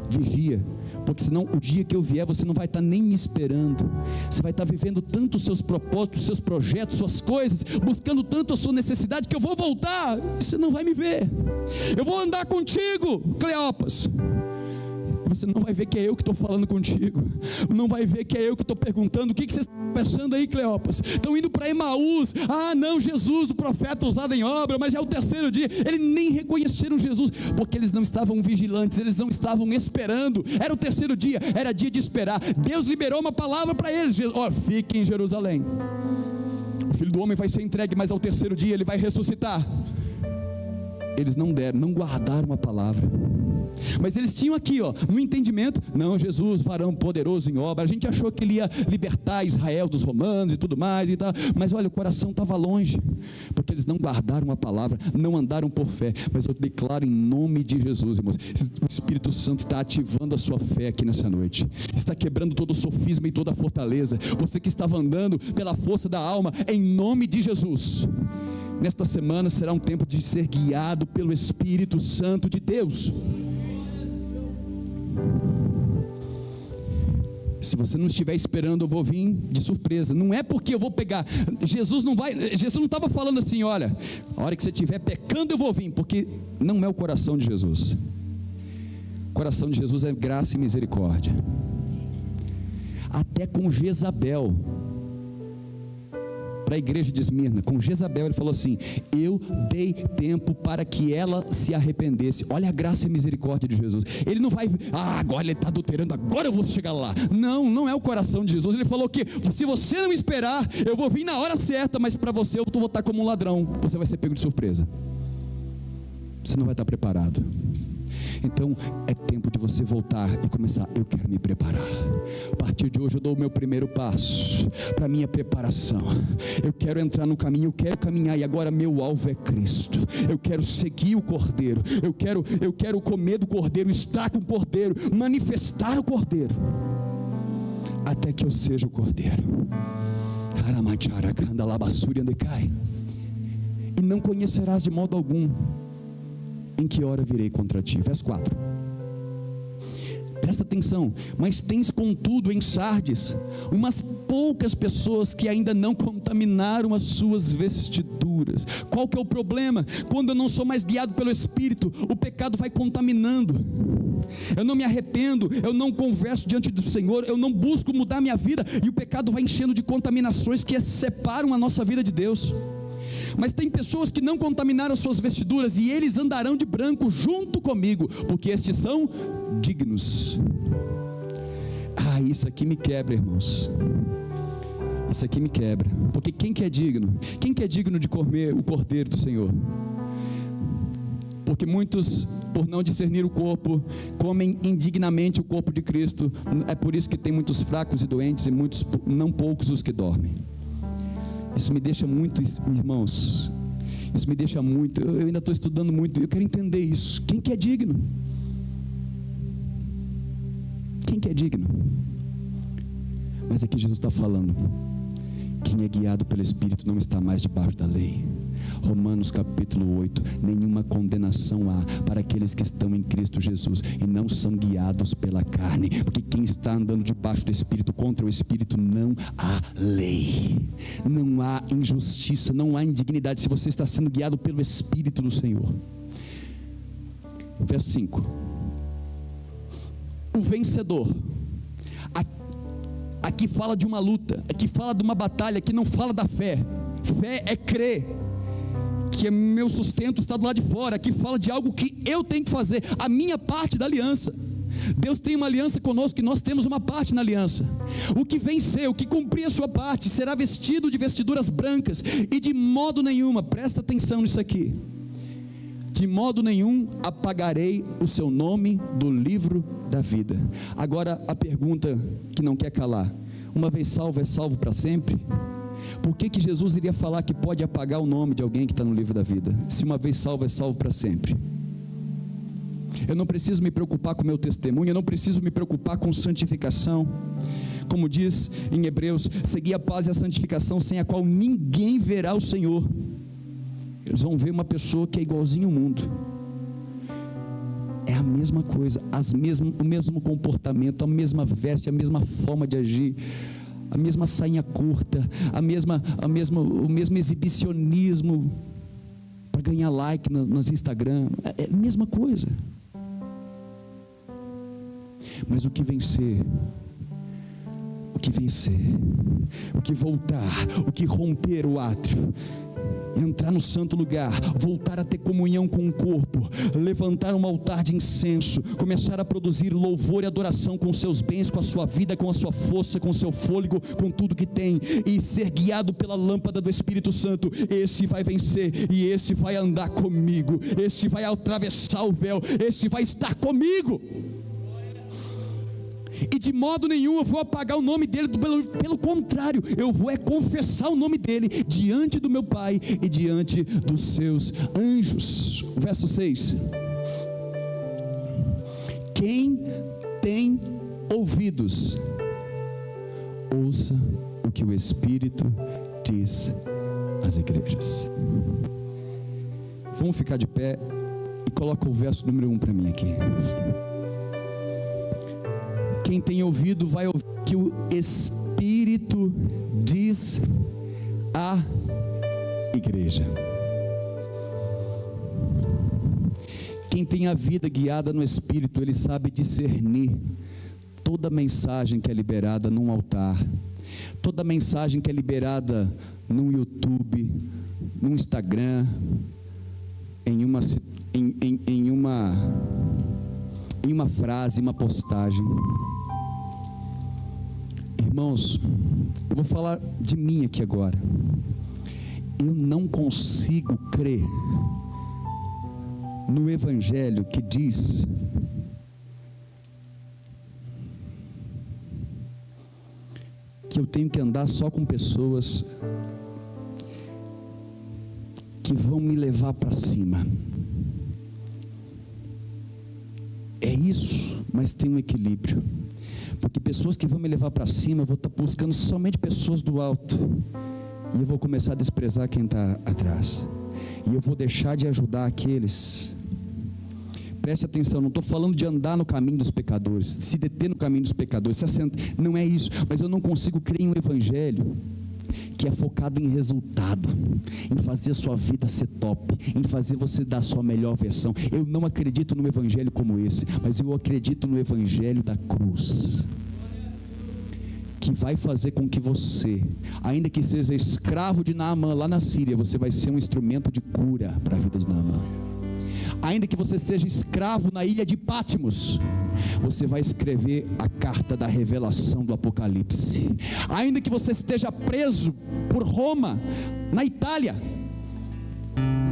vigia, porque senão o dia que eu vier você não vai estar nem me esperando, você vai estar vivendo tanto os seus propósitos, os seus projetos, suas coisas, buscando tanto a sua necessidade, que eu vou voltar e você não vai me ver. Eu vou andar contigo, Cleopas. Você não vai ver que é eu que estou falando contigo, não vai ver que é eu que estou perguntando: o que vocês estão pensando aí, Cleopas? Estão indo para Emaús, não, Jesus, o profeta usado em obra, mas já é o terceiro dia. Eles nem reconheceram Jesus, porque eles não estavam vigilantes, eles não estavam esperando. Era o terceiro dia, era dia de esperar. Deus liberou uma palavra para eles: fiquem em Jerusalém, o Filho do Homem vai ser entregue, mas ao terceiro dia ele vai ressuscitar. Eles não deram, não guardaram a palavra. Mas eles tinham aqui, no entendimento: não, Jesus, varão poderoso em obra. A gente achou que ele ia libertar Israel dos romanos e tudo mais e tal, mas olha, o coração estava longe, porque eles não guardaram a palavra, não andaram por fé. Mas eu declaro em nome de Jesus, irmãos, o Espírito Santo está ativando a sua fé aqui nessa noite, está quebrando todo o sofisma e toda a fortaleza. Você que estava andando pela força da alma, em nome de Jesus, nesta semana será um tempo de ser guiado pelo Espírito Santo de Deus. Se você não estiver esperando, eu vou vir de surpresa. Não é porque eu vou pegar. Jesus não estava falando assim: olha, a hora que você estiver pecando eu vou vir, porque não é o coração de Jesus. O coração de Jesus é graça e misericórdia. Até com Jezabel, para a igreja de Esmirna, com Jezabel, ele falou assim: eu dei tempo para que ela se arrependesse. Olha a graça e a misericórdia de Jesus. Ele não vai, agora ele está adulterando, agora eu vou chegar lá. Não é o coração de Jesus. Ele falou que se você não esperar, eu vou vir na hora certa, mas para você eu vou estar como um ladrão, você vai ser pego de surpresa, você não vai estar preparado. Então é tempo de você voltar e começar: eu quero me preparar. A partir de hoje eu dou o meu primeiro passo para a minha preparação. Eu quero entrar no caminho, eu quero caminhar, e agora meu alvo é Cristo. Eu quero seguir o Cordeiro, eu quero comer do Cordeiro, estar com o Cordeiro, manifestar o Cordeiro, até que eu seja o Cordeiro. E não conhecerás de modo algum em que hora virei contra ti. Verso 4. Presta atenção: mas tens contudo em Sardes umas poucas pessoas que ainda não contaminaram as suas vestiduras. Qual que é o problema? Quando eu não sou mais guiado pelo Espírito, o pecado vai contaminando. Eu não me arrependo, eu não converso diante do Senhor, eu não busco mudar minha vida, e o pecado vai enchendo de contaminações que separam a nossa vida de Deus. Mas tem pessoas que não contaminaram suas vestiduras, e eles andarão de branco junto comigo, porque estes são dignos. Isso aqui me quebra, irmãos. Isso aqui me quebra. Porque quem que é digno? Quem que é digno de comer o Cordeiro do Senhor? Porque muitos, por não discernir o corpo, comem indignamente o corpo de Cristo. É por isso que tem muitos fracos e doentes, e muitos, não poucos, os que dormem. Isso me deixa muito, irmãos, isso me deixa muito, eu ainda estou estudando muito, eu quero entender isso. Quem que é digno? Quem que é digno? Mas aqui Jesus está falando: quem é guiado pelo Espírito não está mais debaixo da lei. Romanos capítulo 8: nenhuma condenação há para aqueles que estão em Cristo Jesus e não são guiados pela carne, porque quem está andando debaixo do Espírito, contra o Espírito não há lei, não há injustiça, não há indignidade, se você está sendo guiado pelo Espírito do Senhor. Verso 5: o vencedor. Aqui fala de uma luta, aqui fala de uma batalha, aqui não fala da fé. Fé é crer que meu sustento está do lado de fora. Aqui fala de algo que eu tenho que fazer, a minha parte da aliança. Deus tem uma aliança conosco, e nós temos uma parte na aliança. O que vencer, o que cumprir a sua parte, será vestido de vestiduras brancas, e de modo nenhuma, presta atenção nisso aqui, de modo nenhum apagarei o seu nome do livro da vida. Agora a pergunta que não quer calar: uma vez salvo, é salvo para sempre? Por que Jesus iria falar que pode apagar o nome de alguém que está no livro da vida, se uma vez salvo, é salvo para sempre? Eu não preciso me preocupar com o meu testemunho, eu não preciso me preocupar com santificação. Como diz em Hebreus: segui a paz e a santificação, sem a qual ninguém verá o Senhor. Eles vão ver uma pessoa que é igualzinho ao mundo. É a mesma coisa, o mesmo comportamento, a mesma veste, a mesma forma de agir, a mesma sainha curta, o mesmo exibicionismo para ganhar like nos Instagram. É a mesma coisa. Mas o que vencer, o que voltar, o que romper o átrio, entrar no santo lugar, voltar a ter comunhão com o corpo, levantar um altar de incenso, começar a produzir louvor e adoração com os seus bens, com a sua vida, com a sua força, com o seu fôlego, com tudo que tem, e ser guiado pela lâmpada do Espírito Santo. Esse vai vencer, e esse vai andar comigo, esse vai atravessar o véu, esse vai estar comigo. E de modo nenhum eu vou apagar o nome dele, pelo contrário, eu vou confessar o nome dele diante do meu Pai e diante dos seus anjos. Verso 6: quem tem ouvidos, ouça o que o Espírito diz às igrejas. Vamos ficar de pé e coloca o verso número 1 para mim aqui. Quem tem ouvido vai ouvir o que o Espírito diz à igreja. Quem tem a vida guiada no Espírito, ele sabe discernir toda mensagem que é liberada num altar, toda mensagem que é liberada no YouTube, no Instagram, em uma frase, uma postagem. Irmãos, eu vou falar de mim aqui agora. Eu não consigo crer no Evangelho que diz que eu tenho que andar só com pessoas que vão me levar para cima. É isso, mas tem um equilíbrio. Porque pessoas que vão me levar para cima, eu vou estar buscando somente pessoas do alto, e eu vou começar a desprezar quem está atrás, e eu vou deixar de ajudar aqueles. Preste atenção, não estou falando de andar no caminho dos pecadores, se deter no caminho dos pecadores, não é isso. Mas eu não consigo crer em um evangelho que é focado em resultado, em fazer a sua vida ser top, em fazer você dar a sua melhor versão. Eu não acredito num evangelho como esse, mas eu acredito no evangelho da cruz, que vai fazer com que você, ainda que seja escravo de Naamã lá na Síria, você vai ser um instrumento de cura para a vida de Naamã. Ainda que você seja escravo na ilha de Patmos, você vai escrever a carta da revelação do Apocalipse. Ainda que você esteja preso por Roma, na Itália,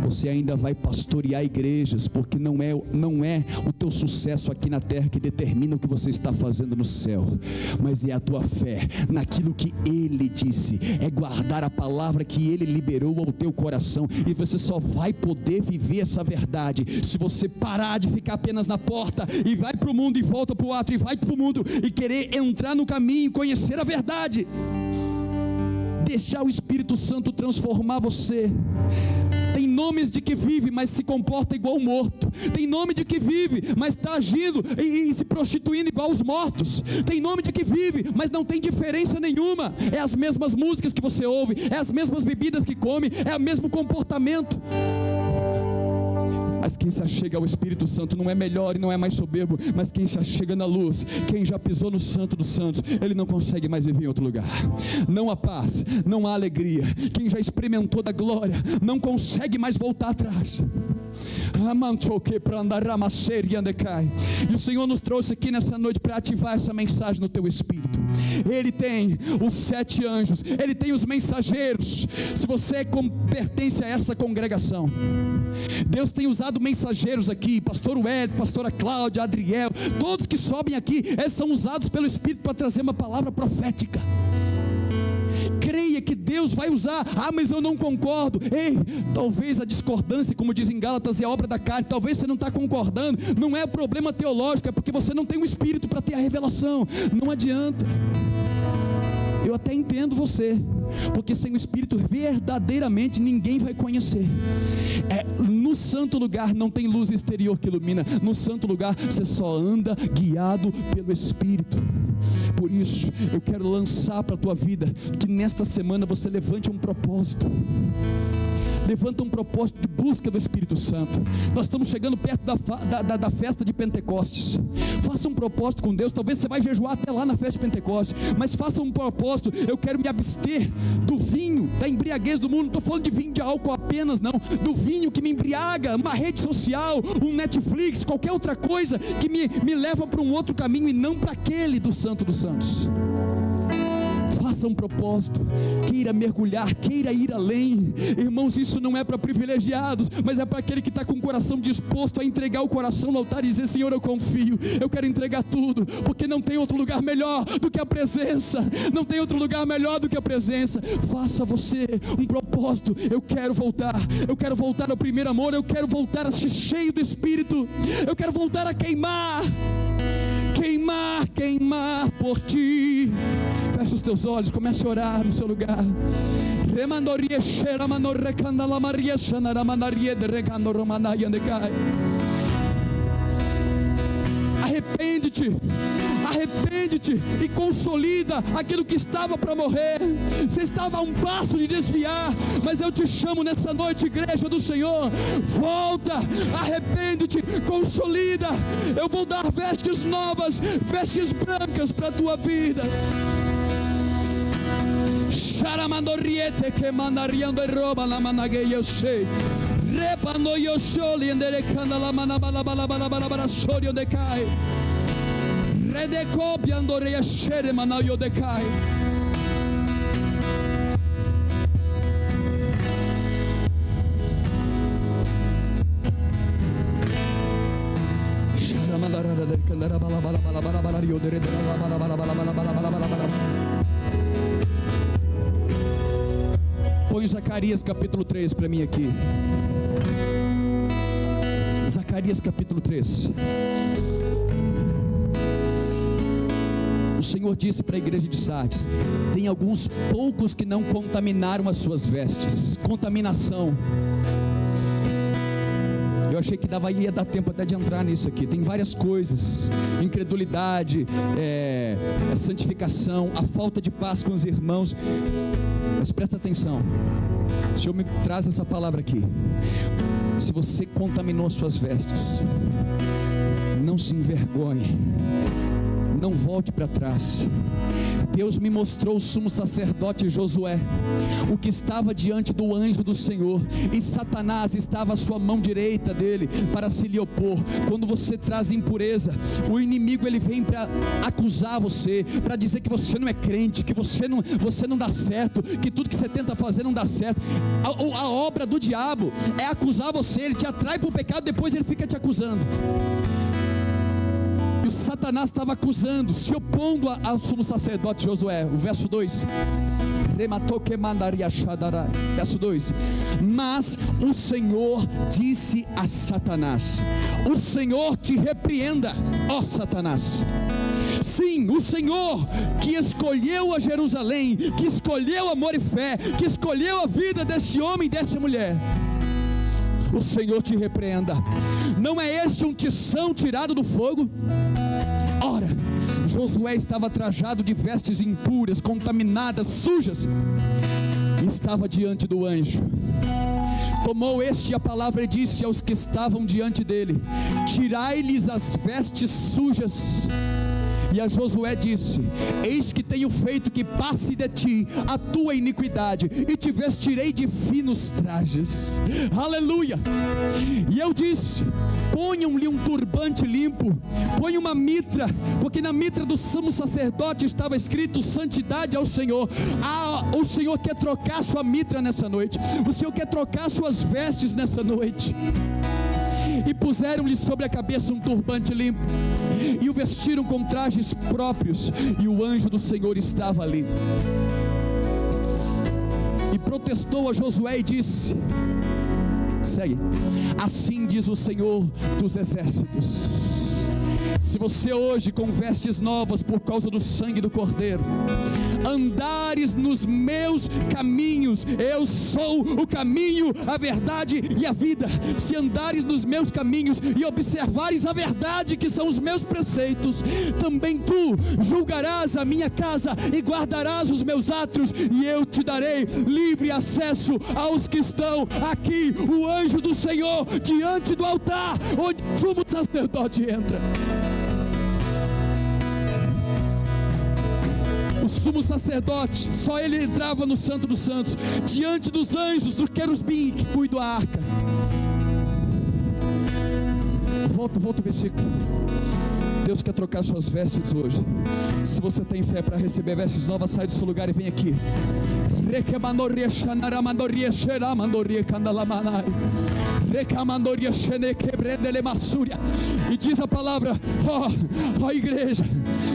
você ainda vai pastorear igrejas, porque não é o teu sucesso aqui na terra que determina o que você está fazendo no céu, mas é a tua fé naquilo que Ele disse, é guardar a palavra que Ele liberou ao teu coração. E você só vai poder viver essa verdade se você parar de ficar apenas na porta e vai para o mundo e volta para o átrio, e vai para o mundo e querer entrar no caminho e conhecer a verdade. Deixar o Espírito Santo transformar você. Tem nomes de que vive, mas se comporta igual morto. Tem nome de que vive, mas está agindo e se prostituindo igual os mortos. Tem nome de que vive, mas não tem diferença nenhuma. É as mesmas músicas que você ouve, é as mesmas bebidas que come, é o mesmo comportamento. Mas quem se achega ao Espírito Santo não é melhor e não é mais soberbo, mas quem se achega na luz, quem já pisou no Santo dos Santos, ele não consegue mais viver em outro lugar. Não há paz, não há alegria. Quem já experimentou da glória não consegue mais voltar atrás. E o Senhor nos trouxe aqui nessa noite para ativar essa mensagem no teu espírito. Ele tem os 7 anjos, Ele tem os mensageiros. Se você pertence a essa congregação, Deus tem usado mensageiros aqui, pastor Wellington, pastora Cláudia, Adriel, todos que sobem aqui, eles são usados pelo Espírito para trazer uma palavra profética. Creia que Deus vai usar. Mas eu não concordo. Ei, talvez a discordância, como diz em Gálatas, é obra da carne. Talvez você não está concordando, não é problema teológico, é porque você não tem um espírito para ter a revelação. Não adianta. Eu até entendo você, porque sem o Espírito verdadeiramente ninguém vai conhecer. No santo lugar não tem luz exterior que ilumina. No santo lugar você só anda guiado pelo Espírito. Por isso eu quero lançar para a tua vida que nesta semana você levante um propósito. Levanta um propósito de busca do Espírito Santo. Nós estamos chegando perto da festa de Pentecostes. Faça um propósito com Deus. Talvez você vai jejuar até lá na festa de Pentecostes, mas faça um propósito. Eu quero me abster do vinho, da embriaguez do mundo. Não estou falando de vinho de álcool apenas, não. Do vinho que me embriaga, uma rede social, um Netflix, qualquer outra coisa que me leva para um outro caminho e não para aquele do Santo dos Santos. Faça um propósito, queira mergulhar, queira ir além. Irmãos, isso não é para privilegiados, mas é para aquele que está com o coração disposto a entregar o coração no altar e dizer: Senhor, eu confio, eu quero entregar tudo, porque não tem outro lugar melhor do que a presença. Não tem outro lugar melhor do que a presença. Faça você um propósito: eu quero voltar ao primeiro amor, eu quero voltar a ser cheio do Espírito, eu quero voltar a queimar por ti. Feche os teus olhos, comece a orar no seu lugar. Arrepende-te e consolida aquilo que estava para morrer. Você estava a um passo de desviar, mas eu te chamo nessa noite, igreja do Senhor, volta, arrepende-te, consolida. Eu vou dar vestes novas, vestes brancas para a tua vida. Sharamandoriete que mandariando e roba na managueia sei. Repano yo sholi endere candala manabala bala bala bala bala shorio de cai. Redeko biandore yashere manayo de cai. Sharamandara de candara bala bala bala bala bala rio de bala bala bala bala bala bala bala bala. Põe Zacarias capítulo 3 para mim aqui. Zacarias capítulo 3. O Senhor disse para a igreja de Sardes: tem alguns poucos que não contaminaram as suas vestes. Contaminação. Eu achei que ia dar tempo até de entrar nisso aqui. Tem várias coisas: incredulidade, santificação, a falta de paz com os irmãos. Mas presta atenção, o Senhor me traz essa palavra aqui. Se você contaminou as suas vestes, não se envergonhe, não volte para trás. Deus me mostrou o sumo sacerdote Josué, o que estava diante do anjo do Senhor, e Satanás estava à sua mão direita dele para se lhe opor. Quando você traz impureza, o inimigo ele vem para acusar você, para dizer que você não é crente, que você não dá certo, que tudo que você tenta fazer não dá certo. A obra do diabo é acusar você. Ele te atrai para o pecado, depois ele fica te acusando. E o Satanás estava acusando, se opondo ao sumo sacerdote Josué. O verso 2. Verso 2. Mas o Senhor disse a Satanás: o Senhor te repreenda, ó Satanás. Sim, o Senhor que escolheu a Jerusalém, que escolheu amor e fé, que escolheu a vida desse homem e dessa mulher, o Senhor te repreenda. Não é este um tição tirado do fogo? Ora, Josué estava trajado de vestes impuras, contaminadas, sujas, e estava diante do anjo. Tomou este a palavra e disse aos que estavam diante dele: tirai-lhes as vestes sujas E a Josué disse: eis que tenho feito que passe de ti a tua iniquidade, e te vestirei de finos trajes. Aleluia. E eu disse: ponham-lhe um turbante limpo, ponham uma mitra, porque na mitra do sumo sacerdote estava escrito santidade ao Senhor. O Senhor quer trocar sua mitra nessa noite, o Senhor quer trocar suas vestes nessa noite. E puseram-lhe sobre a cabeça um turbante limpo, e o vestiram com trajes próprios, e o anjo do Senhor estava ali. E protestou a Josué e disse: segue, assim diz o Senhor dos exércitos, se você hoje com vestes novas por causa do sangue do Cordeiro, andares nos meus caminhos, eu sou o caminho, a verdade e a vida. Se andares nos meus caminhos e observares a verdade, que são os meus preceitos, também tu julgarás a minha casa e guardarás os meus átrios, e eu te darei livre acesso aos que estão aqui. O anjo do Senhor diante do altar onde o sumo sacerdote entra. O sumo sacerdote, só ele entrava no Santo dos Santos, diante dos anjos do querubim que cuidam a arca. Volta o versículo. Deus quer trocar suas vestes hoje. Se você tem fé para receber vestes novas, sai do seu lugar e vem aqui. E diz a palavra: ó igreja,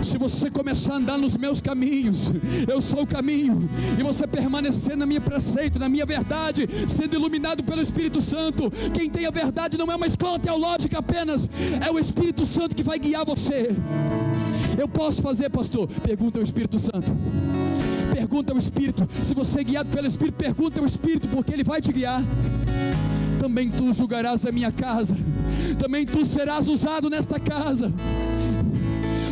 se você começar a andar nos meus caminhos, eu sou o caminho, e você permanecer na minha preceito, na minha verdade, sendo iluminado pelo Espírito Santo. Quem tem a verdade não é uma escola teológica apenas, é o Espírito Santo que vai guiar você. Eu posso fazer, pastor? Pergunta ao Espírito Santo. Pergunta ao Espírito. Se você é guiado pelo Espírito, pergunta ao Espírito, porque Ele vai te guiar. Também tu julgarás a minha casa, também tu serás usado nesta casa.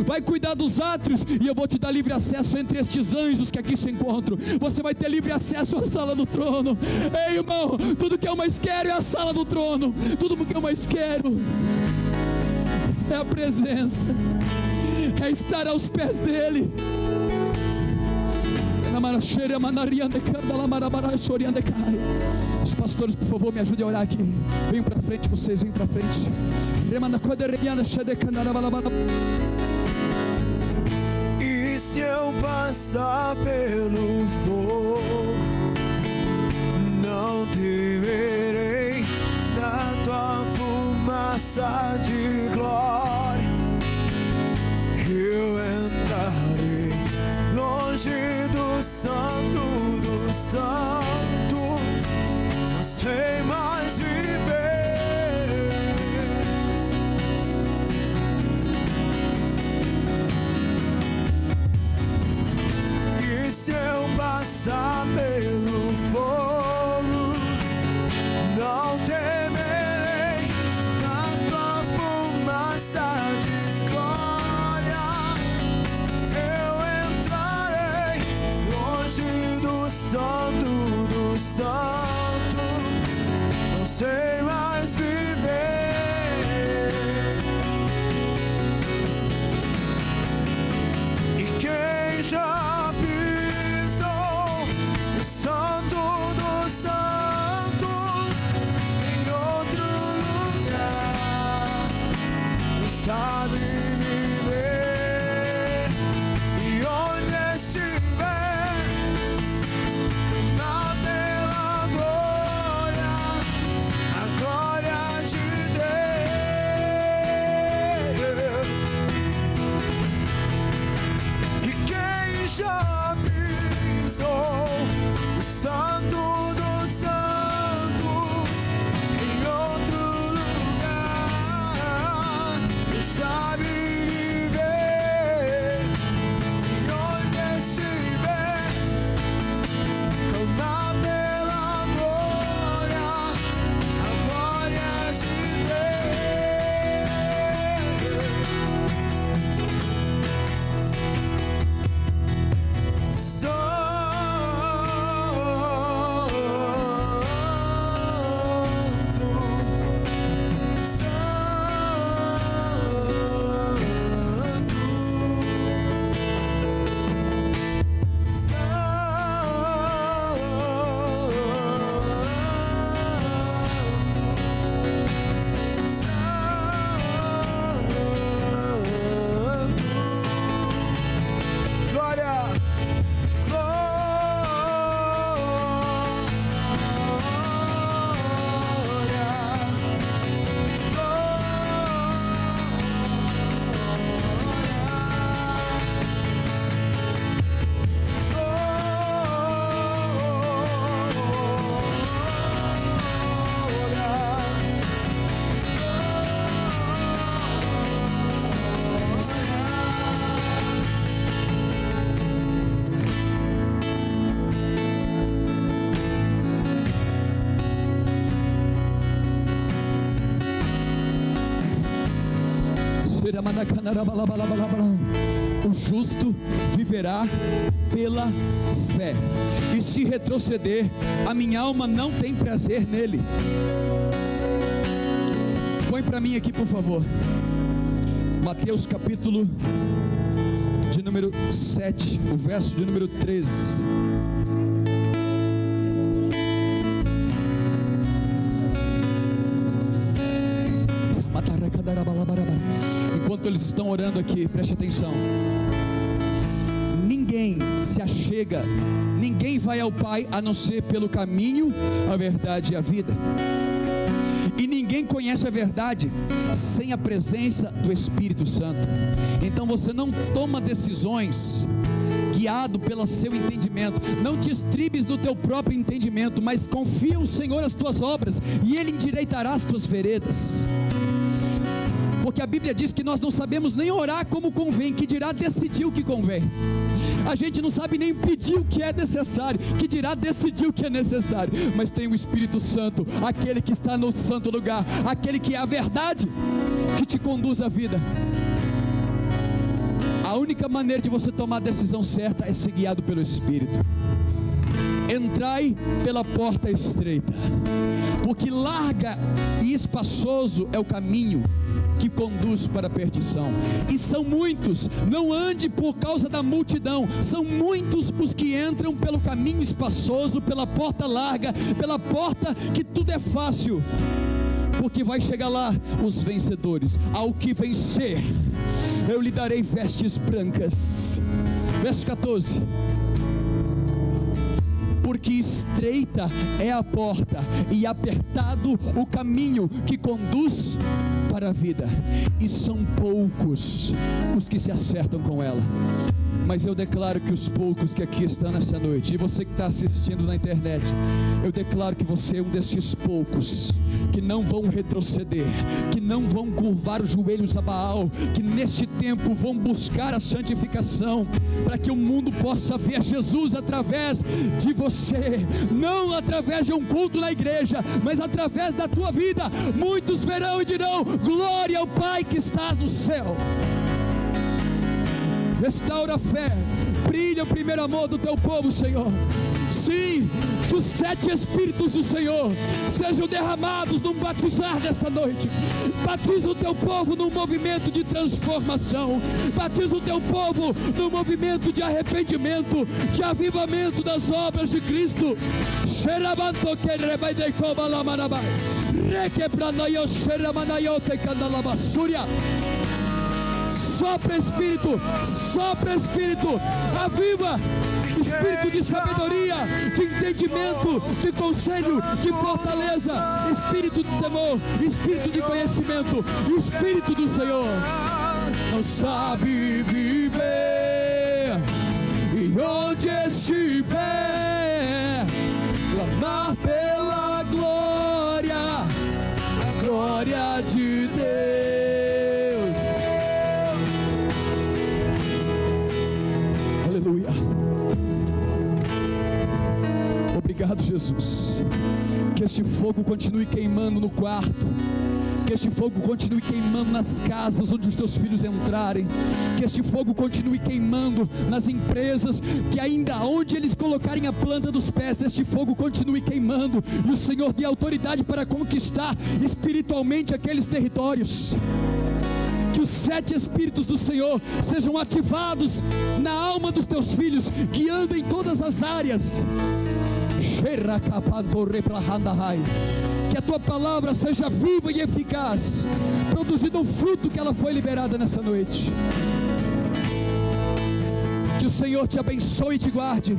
Vai cuidar dos átrios, e eu vou te dar livre acesso entre estes anjos que aqui se encontram. Você vai ter livre acesso à sala do trono. Ei, irmão, tudo que eu mais quero é a sala do trono. Tudo que eu mais quero é a presença, é estar aos pés dele. Os pastores, por favor, me ajudem a orar aqui. Venham para frente, vocês, venham para frente. E se eu passar pelo fogo, não temerei, na tua fumaça de glória eu entrarei longe do santo dos santos, não sei mais viver. E se eu passar pelo fogo, não temerei, na tua fumaça de glória eu entrarei longe do santo dos santos, não sei mais viver. E quem já pisou no santo dos santos, em outro lugar, sabe viver. E onde estiver, clamar pela glória, a glória de Deus. E quem O justo viverá pela fé, e se retroceder, a minha alma não tem prazer nele. Põe para mim aqui, por favor, Mateus capítulo de número 7, o verso de número 13. Enquanto eles estão orando aqui, preste atenção. Ninguém se achega, ninguém vai ao Pai a não ser pelo caminho, a verdade e a vida. E ninguém conhece a verdade sem a presença do Espírito Santo. Então você não toma decisões guiado pelo seu entendimento. Não te estribes no teu próprio entendimento, mas confia no Senhor as tuas obras, e Ele endireitará as tuas veredas. Porque a Bíblia diz que nós não sabemos nem orar como convém, que dirá decidir o que convém. A gente não sabe nem pedir o que é necessário, que dirá decidir o que é necessário. Mas tem o Espírito Santo, aquele que está no santo lugar, aquele que é a verdade, que te conduz à vida. A única maneira de você tomar a decisão certa é ser guiado pelo Espírito. Entrai pela porta estreita, porque larga e espaçoso é o caminho que conduz para a perdição, e são muitos. Não ande por causa da multidão, são muitos os que entram pelo caminho espaçoso, pela porta larga, pela porta que tudo é fácil, porque vai chegar lá os vencedores. Ao que vencer, eu lhe darei vestes brancas. Verso 14: porque estreita é a porta e apertado o caminho que conduz para a vida, e são poucos os que se acertam com ela. Mas eu declaro que os poucos que aqui estão nessa noite, e você que está assistindo na internet, eu declaro que você é um desses poucos que não vão retroceder, que não vão curvar os joelhos a Baal, que neste tempo vão buscar a santificação, para que o mundo possa ver Jesus através de você, não através de um culto na igreja, mas através da tua vida. Muitos verão e dirão: glória ao Pai que está no céu. Restaura a fé, brilha o primeiro amor do teu povo, Senhor. Sim, que os 7 Espíritos do Senhor sejam derramados num batizar desta noite. Batiza o teu povo num movimento de transformação. Batiza o teu povo num movimento de arrependimento, de avivamento das obras de Cristo. Sopra Espírito, aviva, Espírito de sabedoria, de entendimento, de conselho, de fortaleza, Espírito de temor, Espírito de conhecimento, Espírito do Senhor. Não sabe viver, e onde estiver, clamar pela glória, a glória de Deus. Aleluia. Obrigado, Jesus. Que este fogo continue queimando no quarto, que este fogo continue queimando nas casas onde os teus filhos entrarem, que este fogo continue queimando nas empresas, que ainda onde eles colocarem a planta dos pés, este fogo continue queimando, e o Senhor dê autoridade para conquistar espiritualmente aqueles territórios. Que os 7 Espíritos do Senhor sejam ativados na alma dos teus filhos, guiando em todas as áreas. Que a tua palavra seja viva e eficaz, produzindo o fruto que ela foi liberada nessa noite. Que o Senhor te abençoe e te guarde.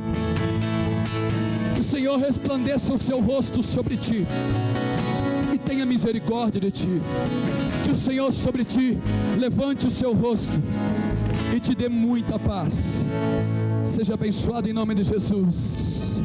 Que o Senhor resplandeça o seu rosto sobre ti e tenha misericórdia de ti. Que o Senhor sobre ti levante o seu rosto e te dê muita paz. Seja abençoado em nome de Jesus.